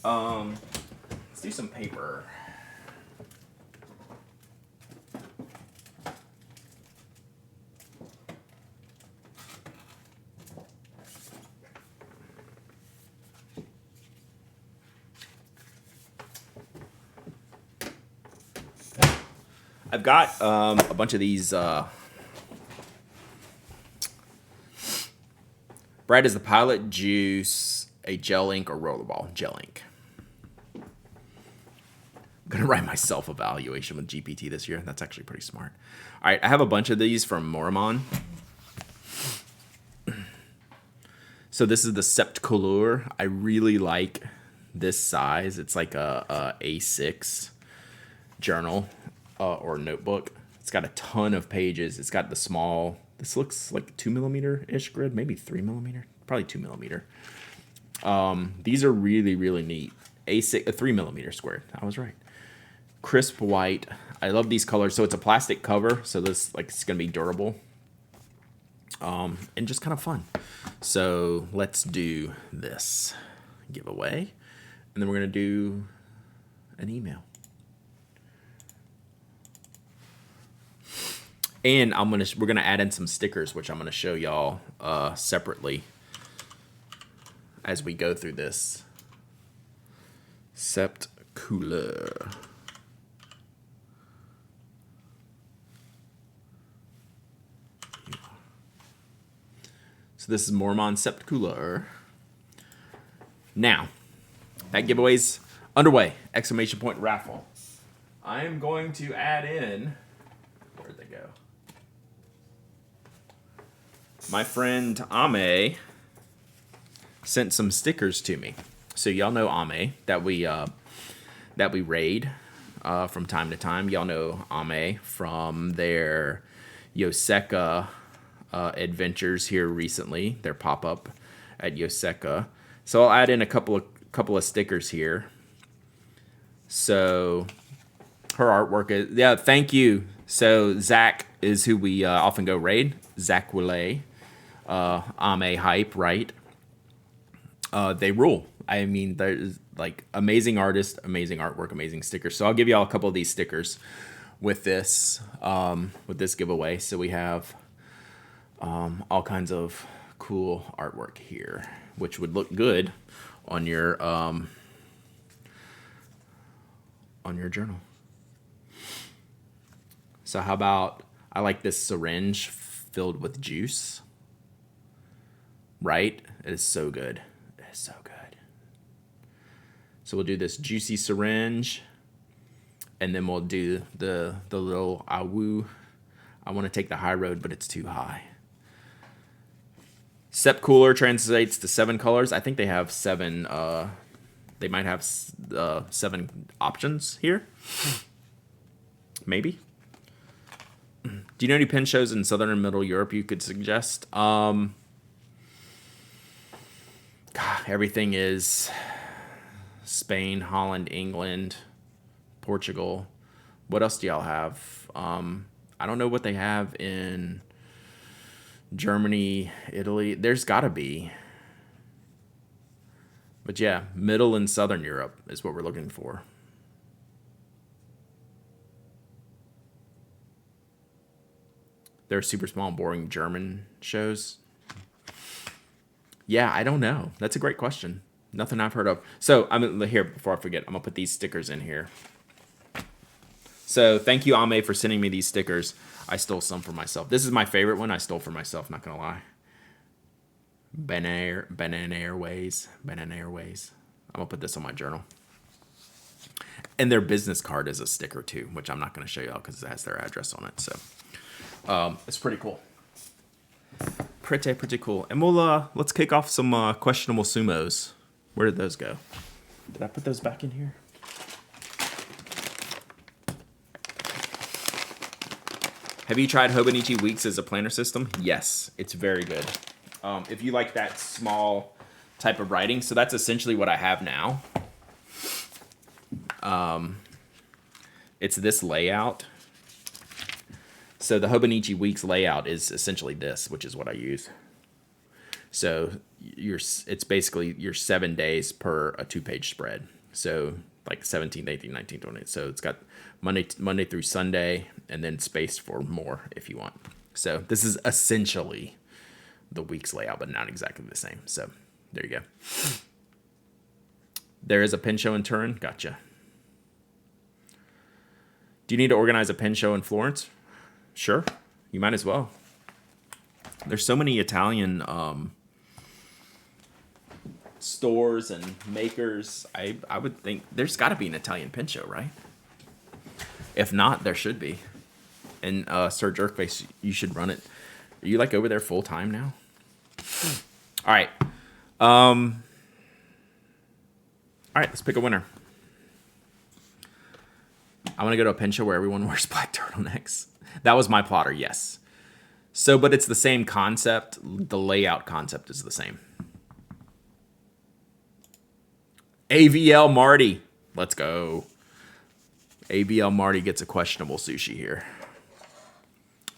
Let's do some paper. I've got a bunch of these. Brad is the pilot, juice, a gel ink, or rollerball. Gel ink. I'm gonna write my self-evaluation with GPT this year. That's actually pretty smart. All right, I have a bunch of these from Moramon. So this is the Sept Couleur. I really like this size. It's like a A6 journal or notebook. It's got a ton of pages. It's got the small. This looks like 2mm-ish grid, maybe 3mm, probably 2mm. These are really, really neat. A6, a 3mm squared. I was right. Crisp white. I love these colors. So it's a plastic cover, so this it's gonna be durable. And just kind of fun. So let's do this giveaway, and then we're gonna do an email. And we're gonna add in some stickers, which I'm gonna show y'all separately as we go through this. Sept Couleur. So this is Moramon Sept Couleur. Now, that giveaway's underway! Exclamation point raffle. I am going to add in. Where'd they go? My friend Ame sent some stickers to me. So y'all know Ame that we raid from time to time. Y'all know Ame from their Yoseka adventures here recently. Their pop-up at Yoseka. So I'll add in a couple of stickers here. So her artwork is thank you. So Zach is who we often go raid. Zach Willay. Ame hype, right? They rule. I mean, there's amazing artist, amazing artwork, amazing stickers. So I'll give y'all a couple of these stickers with this giveaway. So we have all kinds of cool artwork here, which would look good on your journal. So how about, I like this syringe filled with juice. Right? It is so good. It is so good. So we'll do this juicy syringe, and then we'll do the little awu. I want to take the high road, but it's too high. Sep Cooler translates to 7 colors. I think they have 7. They might have 7 options here. Maybe. Do you know any pen shows in Southern and Middle Europe you could suggest? God, everything is Spain, Holland, England, Portugal. What else do y'all have? I don't know what they have in Germany, Italy. There's got to be. But yeah, Middle and Southern Europe is what we're looking for. There are super small and boring German shows. Yeah, I don't know. That's a great question. Nothing I've heard of. So I'm here before I forget. I'm gonna put these stickers in here. So thank you, Ame, for sending me these stickers. I stole some for myself. This is my favorite one. I stole for myself. Not gonna lie. Banana Airways. I'm gonna put this on my journal. And their business card is a sticker too, which I'm not gonna show y'all because it has their address on it. So it's pretty cool. Pretty cool. And we'll let's kick off some questionable sumos. Where did those go? Did I put those back in here? Have you tried Hobonichi Weeks as a planner system? Yes, it's very good. If you like that small type of writing, so that's essentially what I have now. It's this layout. So the Hobonichi Weeks layout is essentially this, which is what I use. So it's basically your 7 days per a 2-page spread. So like 17, 18, 19, 20. So it's got Monday through Sunday, and then space for more if you want. So this is essentially the week's layout, but not exactly the same. So there you go. There is a pen show in Turin. Gotcha. Do you need to organize a pen show in Florence? Sure, you might as well. There's so many Italian stores and makers. I would think there's got to be an Italian pen show, right? If not, there should be. And Sir Jerkface, you should run it. Are you like over there full time now? All right. All right, let's pick a winner. I want to go to a pen show where everyone wears black turtlenecks. That was my plotter, yes. So, but it's the same concept. The layout concept is the same. AVL Marty. Let's go. AVL Marty gets a questionable sushi here.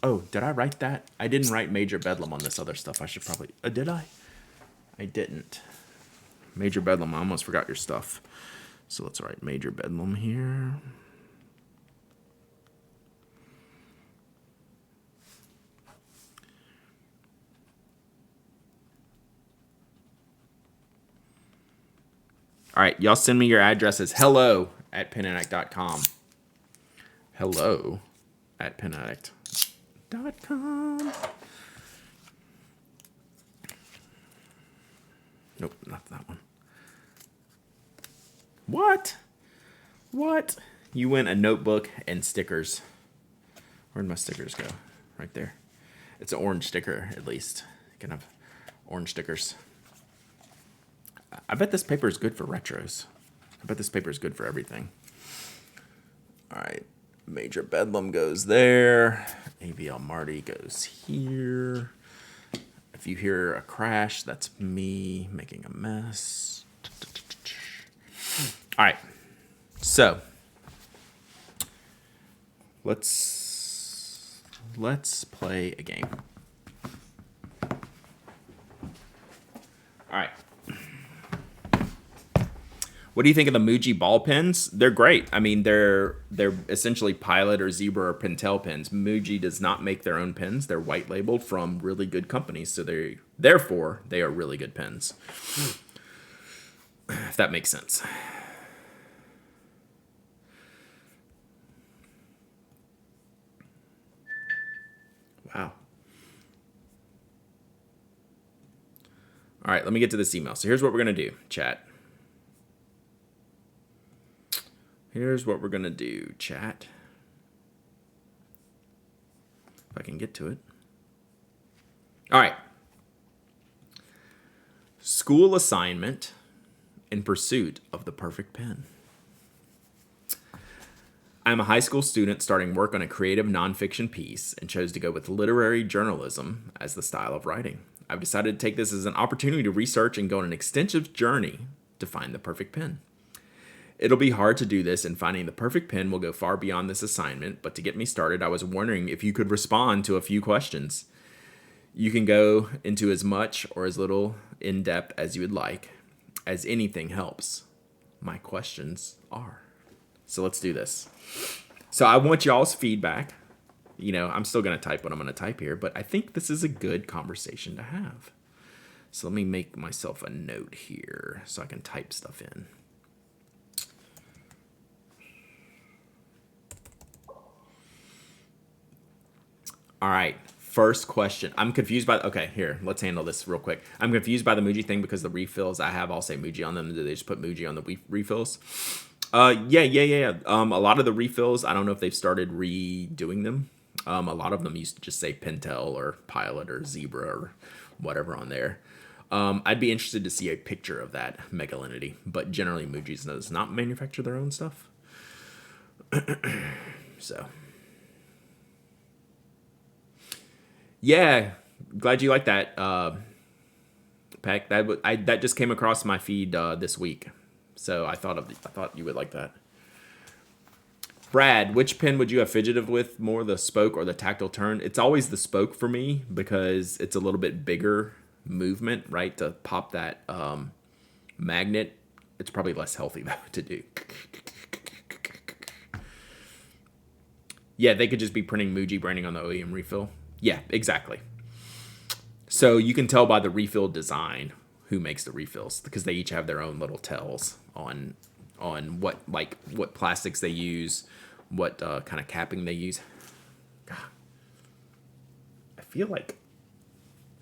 Oh, did I write that? I didn't write Major Bedlam on this other stuff. I should probably... did I? I didn't. Major Bedlam, I almost forgot your stuff. So let's write Major Bedlam here. All right, y'all send me your addresses. hello@penaddict.com. hello@penaddict.com. Nope, not that one. What? You win a notebook and stickers. Where'd my stickers go? Right there. It's an orange sticker, at least. You can have orange stickers. I bet this paper is good for retros. I bet this paper is good for everything. All right. Major Bedlam goes there. AVL Marty goes here. If you hear a crash, that's me making a mess. All right. So let's play a game. All right. What do you think of the Muji ball pens? They're great. I mean, they're essentially Pilot or Zebra or Pentel pens. Muji does not make their own pens. They're white labeled from really good companies, so therefore they are really good pens. If that makes sense. Wow. All right, let me get to this email. So here's what we're going to do, chat. Here's what we're going to do, chat. If I can get to it. All right. School assignment in pursuit of the perfect pen. I'm a high school student starting work on a creative nonfiction piece and chose to go with literary journalism as the style of writing. I've decided to take this as an opportunity to research and go on an extensive journey to find the perfect pen. It'll be hard to do this, and finding the perfect pen will go far beyond this assignment, but to get me started, I was wondering if you could respond to a few questions. You can go into as much or as little in depth as you would like, as anything helps. My questions are. So let's do this. So I want y'all's feedback. You know, I'm still going to type what I'm going to type here, but I think this is a good conversation to have. So let me make myself a note here so I can type stuff in. All right. First question. I'm confused by... Okay, here. Let's handle this real quick. I'm confused by the Muji thing because the refills I have all say Muji on them. Do they just put Muji on the refills? Yeah. A lot of the refills, I don't know if they've started redoing them. A lot of them used to just say Pentel or Pilot or Zebra or whatever on there. I'd be interested to see a picture of that Megalinity, but generally Muji does not manufacture their own stuff. So, yeah, glad you like that, Peck. That just came across my feed this week, so I thought you would like that. Brad, which pen would you have fidgeted with more, the spoke or the tactile turn? It's always the spoke for me because it's a little bit bigger movement, right? To pop that magnet. It's probably less healthy, though, to do. Yeah, they could just be printing Muji branding on the OEM refill. Yeah, exactly. So you can tell by the refill design who makes the refills because they each have their own little tells on what plastics they use, what kind of capping they use. God, I feel like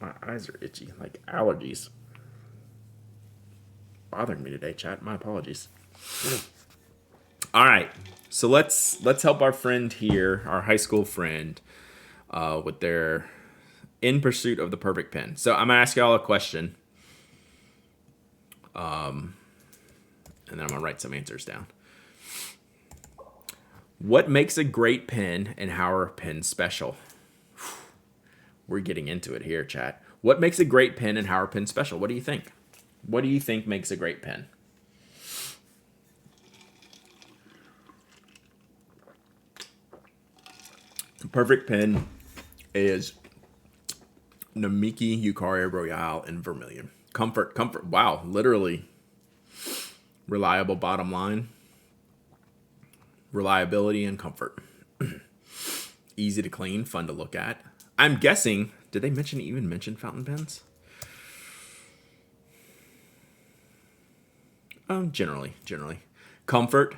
my eyes are itchy, like allergies. Bothering me today, chat. My apologies. All right, so let's help our friend here, our high school friend, with their in pursuit of the perfect pen. So I'm gonna ask y'all a question, and then I'm gonna write some answers down. What makes a great pen, and how are pens special? We're getting into it here, chat. What makes a great pen, and how are pens special? What do you think? What do you think makes a great pen? The perfect pen is Namiki, Eukarya, Royale, and Vermilion. Comfort. Wow, literally. Reliable bottom line. Reliability and comfort. Easy to clean, fun to look at. I'm guessing, did they even mention fountain pens? Generally. Comfort.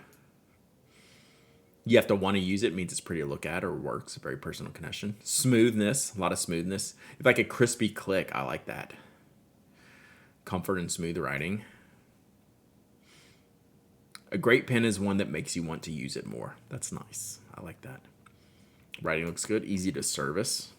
You have to want to use it, means it's pretty to look at or works. A very personal connection. Smoothness, a lot of smoothness. If like a crispy click, I like that. Comfort and smooth writing. A great pen is one that makes you want to use it more. That's nice. I like that. Writing looks good. Easy to service.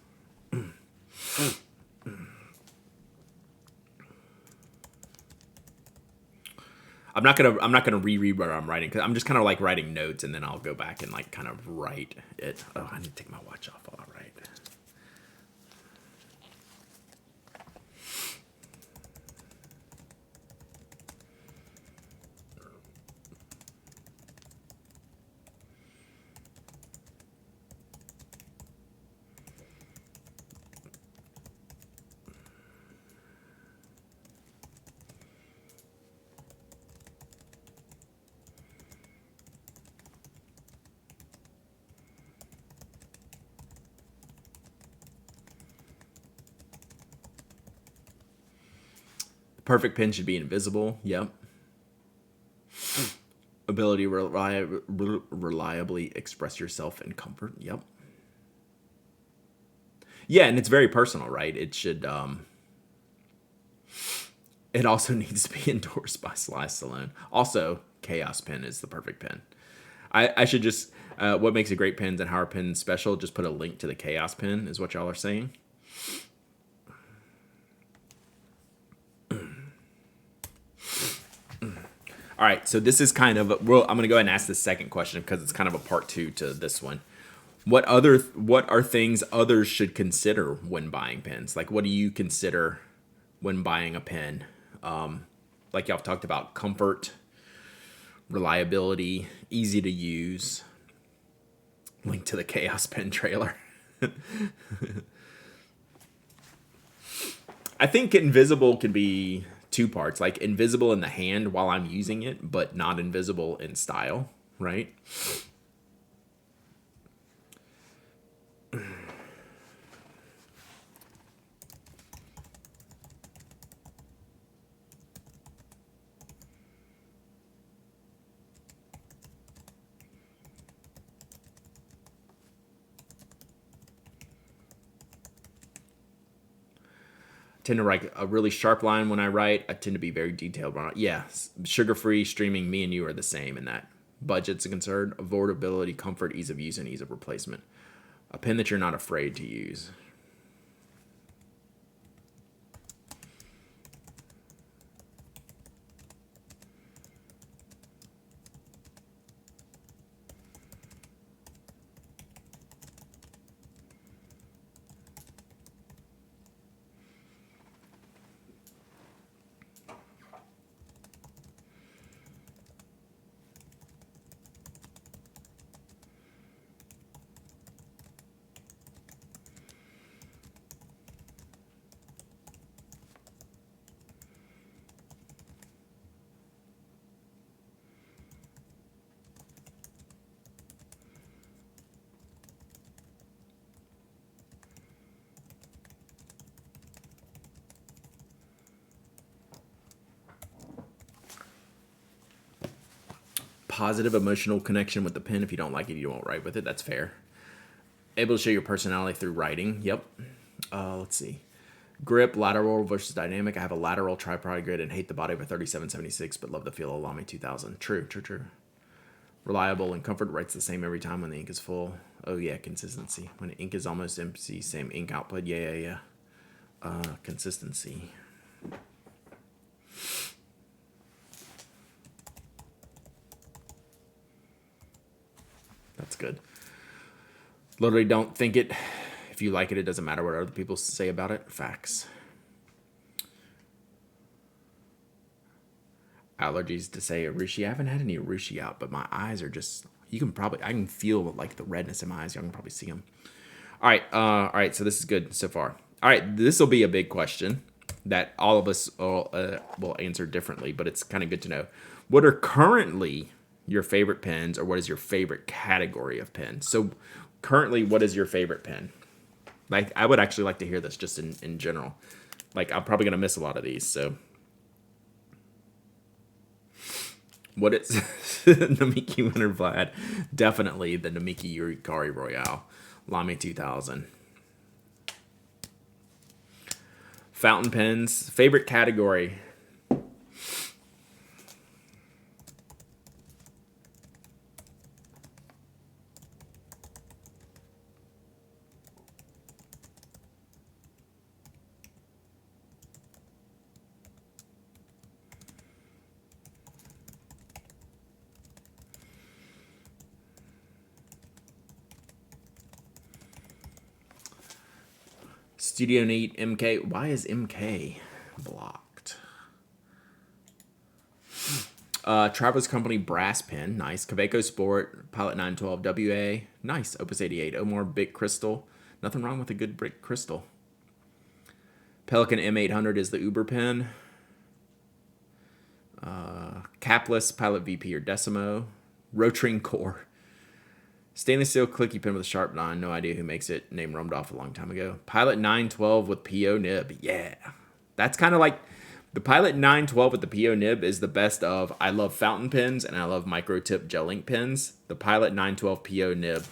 I'm not gonna reread what I'm writing because I'm just kind of like writing notes and then I'll go back and like kind of write it. Oh, I need to take my watch off while I write. Perfect pen should be invisible. Yep. Ability to reliably express yourself in comfort. Yep. Yeah, and it's very personal, right? It should. It also needs to be endorsed by Sly Stallone. Also, Chaos Pen is the perfect pen. I should just. What makes a great pen and how are pens special? Just put a link to the Chaos Pen is what y'all are saying. All right, so this is kind of well, I'm going to go ahead and ask the second question because it's kind of a part two to this one. What are things others should consider when buying pens? Like, what do you consider when buying a pen? Like y'all talked about, comfort, reliability, easy to use. Link to the Chaos Pen trailer. I think invisible can be two parts, like invisible in the hand while I'm using it, but not invisible in style, right? Tend to write a really sharp line when I write. I tend to be very detailed. Yeah, sugar-free, streaming, me and you are the same in that. Budget's a concern, affordability, comfort, ease of use, and ease of replacement. A pen that you're not afraid to use. Positive emotional connection with the pen. If you don't like it, you won't write with it. That's fair. Able to show your personality through writing. Yep. Let's see. Grip, lateral versus dynamic. I have a lateral tripod grid and hate the body of a 3776, but love the feel of Lamy 2000. True. Reliable and comfort. Writes the same every time when the ink is full. Oh yeah, consistency. When the ink is almost empty, same ink output. Yeah. Consistency. That's good. Literally don't think it. If you like it, it doesn't matter what other people say about it. Facts. Allergies to say Urushi. I haven't had any Urushi out, but my eyes are just. I can feel like the redness in my eyes. Y'all can probably see them. All right. So this is good so far. All right, this will be a big question that all of us will answer differently, but it's kind of good to know. What are currently your favorite pens, or what is your favorite category of pens? So currently, what is your favorite pen? Like, I would actually like to hear this just in general. Like, I'm probably going to miss a lot of these, so. What it's Namiki Winter Vlad. Definitely the Namiki Yurikari Royale. Lamy 2000. Fountain pens. Favorite category. Studio Neat MK. Why is MK blocked? Travis Company Brass Pen. Nice. Kaweco Sport. Pilot 912 WA. Nice. Opus 88. Omar Big Crystal. Nothing wrong with a good brick crystal. Pelican M800 is the Uber pen. Capless Pilot VP or Decimo. Rotring Core. Stainless steel clicky pen with a sharp 9. No idea who makes it. Name roamed off a long time ago. Pilot 912 with PO nib. Yeah. That's kind of like the Pilot 912 with the PO nib is the best of. I love fountain pens and I love micro tip gel ink pens. The Pilot 912 PO nib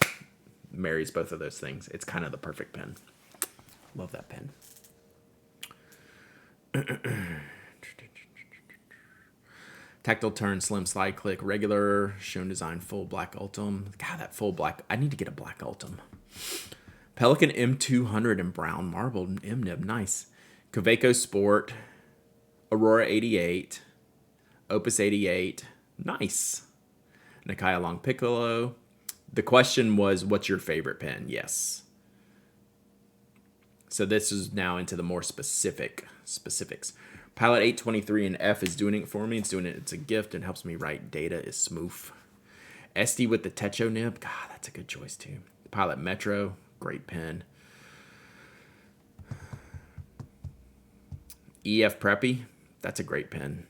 marries both of those things. It's kind of the perfect pen. Love that pen. Tactile turn, slim slide click, regular, shown design, full black Ultim. God, that full black. I need to get a black Ultim. Pelican M200 and brown marble M nib. Nice. Kaweco Sport, Aurora 88, Opus 88, Nice. Nakai Long Piccolo. The question was, what's your favorite pen? Yes. So this is now into the more specifics. Pilot 823 and F is doing it for me. It's a gift and helps me write. Data is smooth. SD with the Techo nib. God, that's a good choice too. Pilot Metro, great pen. EF Preppy, that's a great pen.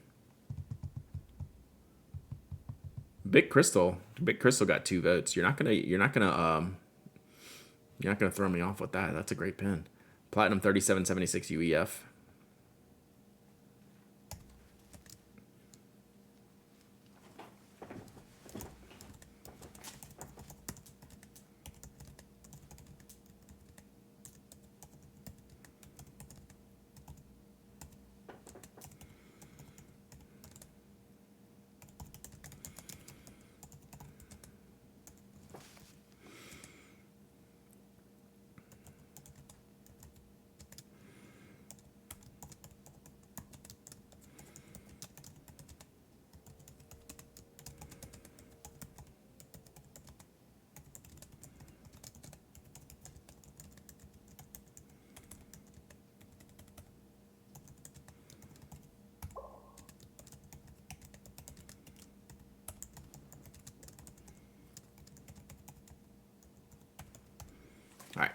Big Crystal got 2 votes. You're not gonna throw me off with that. That's a great pen. Platinum 3776 UEF. All right.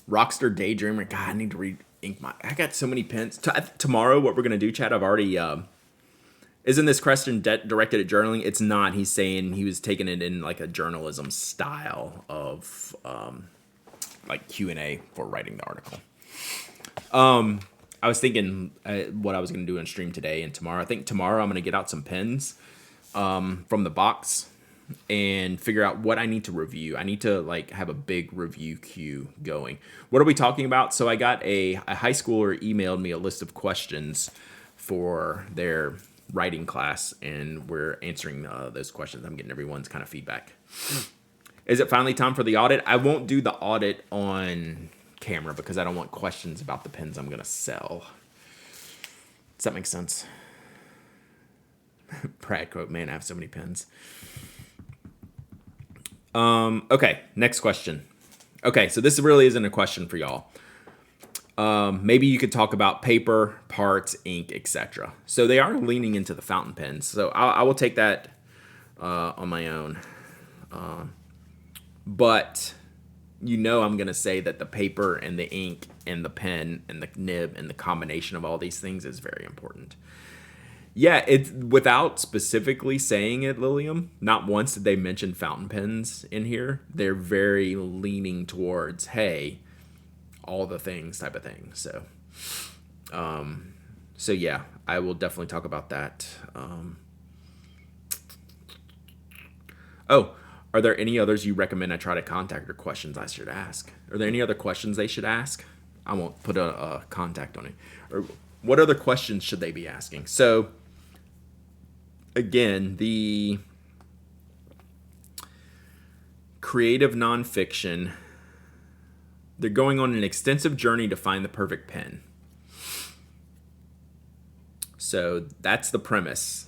Rockstar Daydreamer. God, I need to re-ink I got so many pens. Tomorrow, what we're going to do, Chad, I've already... isn't this question directed at journaling? It's not. He's saying he was taking it in like a journalism style of like Q&A for writing the article. I was thinking what I was going to do in stream today and tomorrow. I think tomorrow I'm going to get out some pens from the box and figure out what I need to review. I need to like have a big review queue going. What are we talking about? So I got a high schooler emailed me a list of questions for their writing class, and we're answering those questions. I'm getting everyone's kind of feedback. Is it finally time for the audit? I won't do the audit on camera because I don't want questions about the pens I'm going to sell. Does that make sense? Brad quote, man, I have so many pens. Okay, next question. Okay, so this really isn't a question for y'all. Maybe you could talk about paper, parts, ink, etc. So they are leaning into the fountain pens. So I will take that on my own. But you know I'm going to say that the paper and the ink and the pen and the nib and the combination of all these things is very important. Yeah, it's without specifically saying it, Lilium. Not once did they mention fountain pens in here. They're very leaning towards, hey, all the things type of thing. So, so yeah, I will definitely talk about that. Oh, are there any others you recommend I try to contact or questions I should ask? Are there any other questions they should ask? I won't put a contact on it. Or what other questions should they be asking? So, again, the creative nonfiction, they're going on an extensive journey to find the perfect pen. So that's the premise.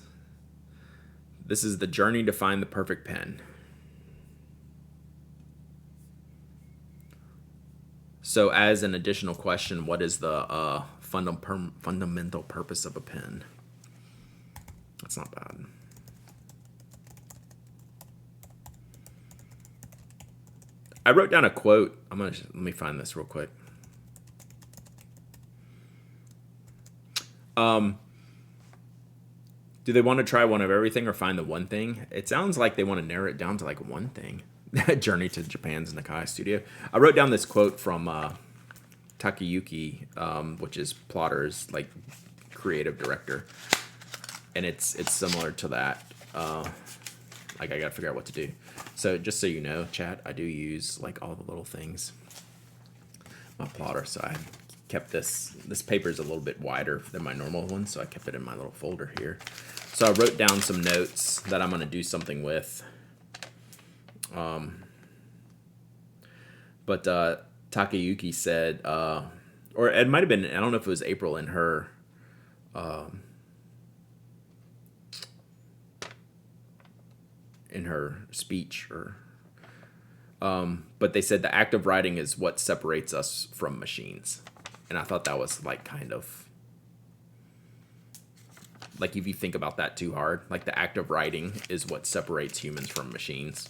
This is the journey to find the perfect pen. So as an additional question, what is the fundamental purpose of a pen? That's not bad. I wrote down a quote. Let me find this real quick. Do they want to try one of everything or find the one thing? It sounds like they want to narrow it down to like one thing. Journey to Japan's Nakai studio. I wrote down this quote from Takayuki, which is Plotter's like creative director, and it's similar to that. Like I gotta figure out what to do. So just so you know, chat, I do use like all the little things. My plotter, so I kept this paper is a little bit wider than my normal one, so I kept it in my little folder here. So I wrote down some notes that I'm gonna do something with. But Takayuki said, or it might have been, I don't know if it was April in her speech, or but they said the act of writing is what separates us from machines, and I thought that was like kind of like, if you think about that too hard, like the act of writing is what separates humans from machines.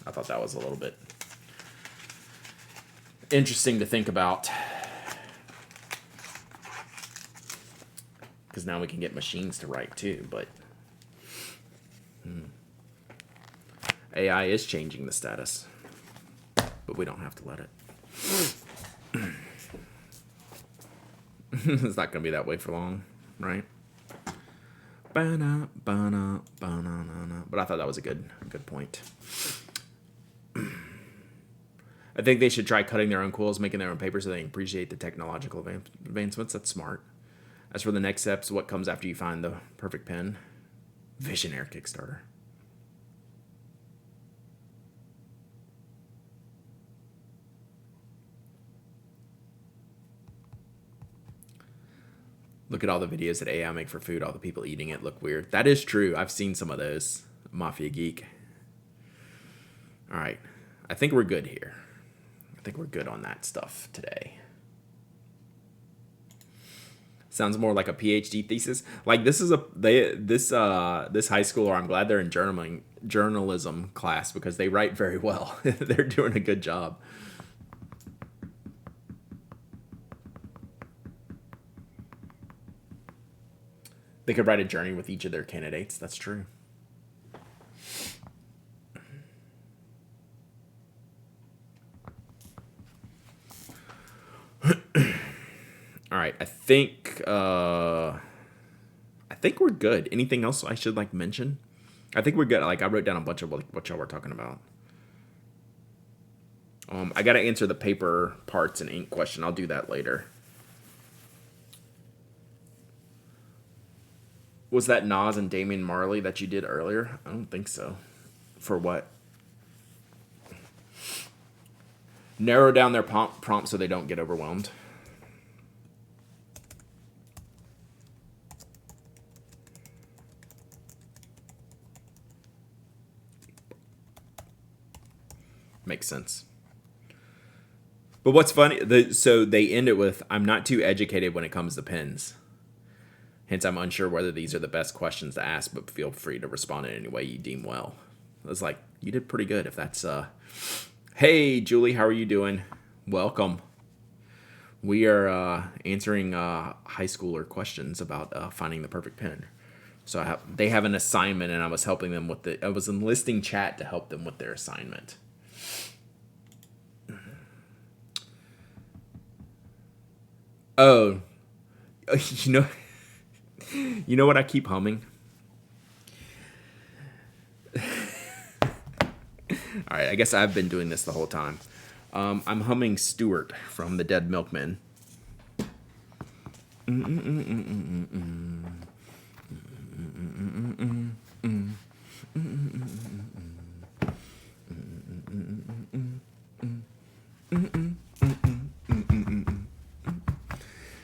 I thought that was a little bit interesting to think about, because now we can get machines to write too, but AI is changing the status, but we don't have to let it. It's not going to be that way for long, right? But I thought that was a good point. I think they should try cutting their own quills, making their own paper, so they can appreciate the technological advancements. That's smart. As for the next steps, what comes after you find the perfect pen? Visionaire Kickstarter. Look at all the videos that AI make for food. All the people eating it look weird. That is true. I've seen some of those. Mafia Geek. All right. I think we're good here. I think we're good on that stuff today. Sounds more like a PhD thesis. Like, this is this high schooler, I'm glad they're in journalism class, because they write very well. They're doing a good job. They could write a journey with each of their candidates. That's true. All right, I think we're good. Anything else I should like mention? I think we're good. Like, I wrote down a bunch of what y'all were talking about. I got to answer the paper parts and ink question. I'll do that later. Was that Nas and Damian Marley that you did earlier? I don't think so. For what? Narrow down their prompt so they don't get overwhelmed. Makes sense. But what's funny, so they end it with, I'm not too educated when it comes to pens. Hence, I'm unsure whether these are the best questions to ask, but feel free to respond in any way you deem well. I was like, you did pretty good if that's... Hey, Julie, how are you doing? Welcome. We are answering high schooler questions about finding the perfect pen. So they have an assignment, and I was helping them with I was enlisting chat to help them with their assignment. Oh, you know what I keep humming? All right, I guess I've been doing this the whole time. I'm humming Stuart from the Dead Milkmen.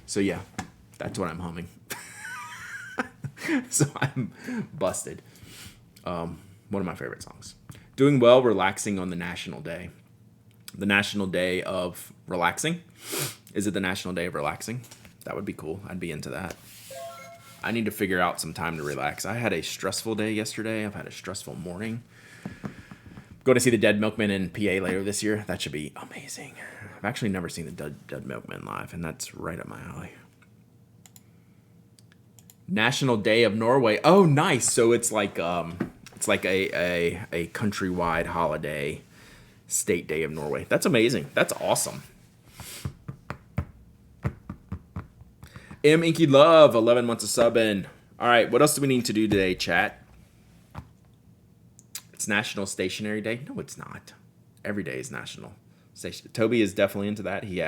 So yeah, that's what I'm humming. So I'm busted. One of my favorite songs. Doing well, relaxing on the National Day. The National Day of Relaxing? Is it the National Day of Relaxing? That would be cool. I'd be into that. I need to figure out some time to relax. I had a stressful day yesterday. I've had a stressful morning. Going to see the Dead Milkmen in PA later this year. That should be amazing. I've actually never seen the Dead Milkmen live, and that's right up my alley. National Day of Norway. Oh, nice. So it's like a countrywide holiday, State Day of Norway. That's amazing. That's awesome. M Inky Love, 11 months of subbing. All right, what else do we need to do today, chat? It's National Stationery Day. No, it's not. Every day is National. Toby is definitely into that. He's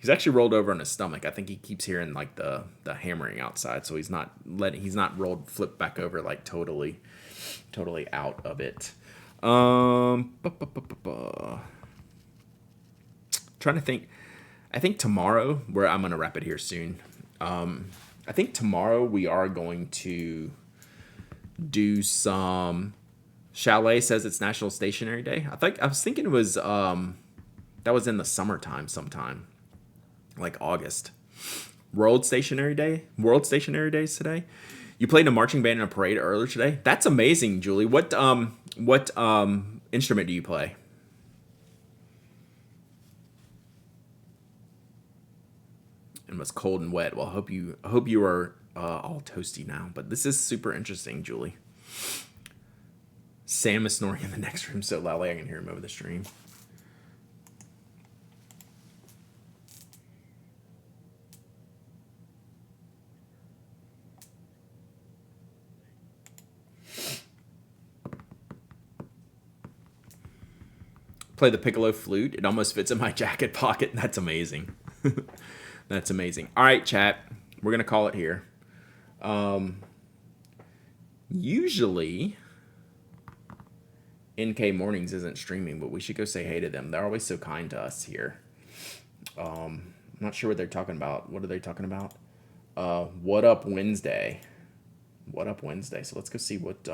actually rolled over on his stomach. I think he keeps hearing like the hammering outside, so he's not flipped back over like totally out of it. Trying to think. I think tomorrow, I'm gonna wrap it here soon. I think tomorrow we are going to do some. Chalet says it's National Stationery Day. I was thinking it was that was in the summertime sometime, like August. World Stationery Day. World Stationery Day is today. You played in a marching band in a parade earlier today. That's amazing, Julie. What instrument do you play? It was cold and wet. Well, I hope you are all toasty now. But this is super interesting, Julie. Sam is snoring in the next room so loudly I can hear him over the stream. Play the piccolo flute. It almost fits in my jacket pocket. That's amazing. That's amazing. All right, chat. We're going to call it here. Usually, NK Mornings isn't streaming, but we should go say hey to them. They're always so kind to us here. I'm not sure what they're talking about. What are they talking about? What Up Wednesday. What Up Wednesday. So let's go see what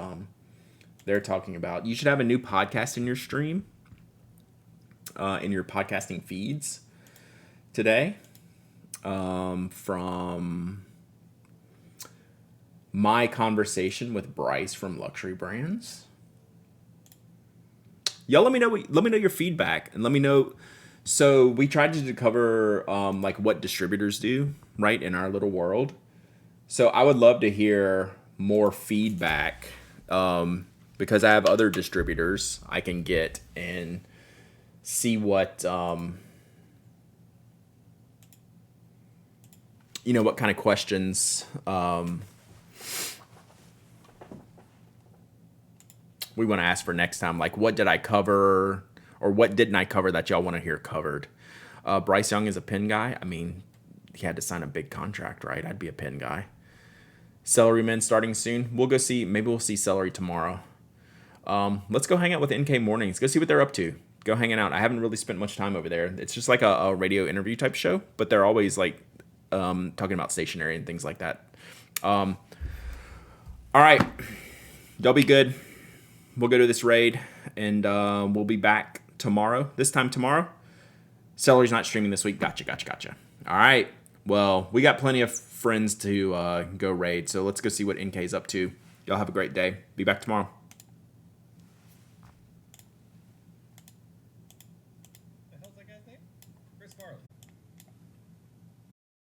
they're talking about. You should have a new podcast in your stream, in your podcasting feeds today. From my conversation with Bryce from Luxury Brands. Y'all let me know your feedback and let me know. So we tried to cover like what distributors do, right, in our little world. So I would love to hear more feedback because I have other distributors I can get and see what what kind of questions we want to ask for next time. Like, what did I cover or what didn't I cover that y'all want to hear covered? Bryce Young is a pin guy. I mean, he had to sign a big contract, right? I'd be a pin guy. Celery Men starting soon. Maybe we'll see Celery tomorrow. Let's go hang out with NK Mornings. Go see what they're up to. Go hanging out. I haven't really spent much time over there. It's just like a radio interview type show, but they're always like talking about stationery and things like that. All right. Y'all be good. We'll go to this raid, and we'll be back tomorrow. This time tomorrow. Celery's not streaming this week. Gotcha. All right. Well, we got plenty of friends to go raid, so let's go see what NK's up to. Y'all have a great day. Be back tomorrow.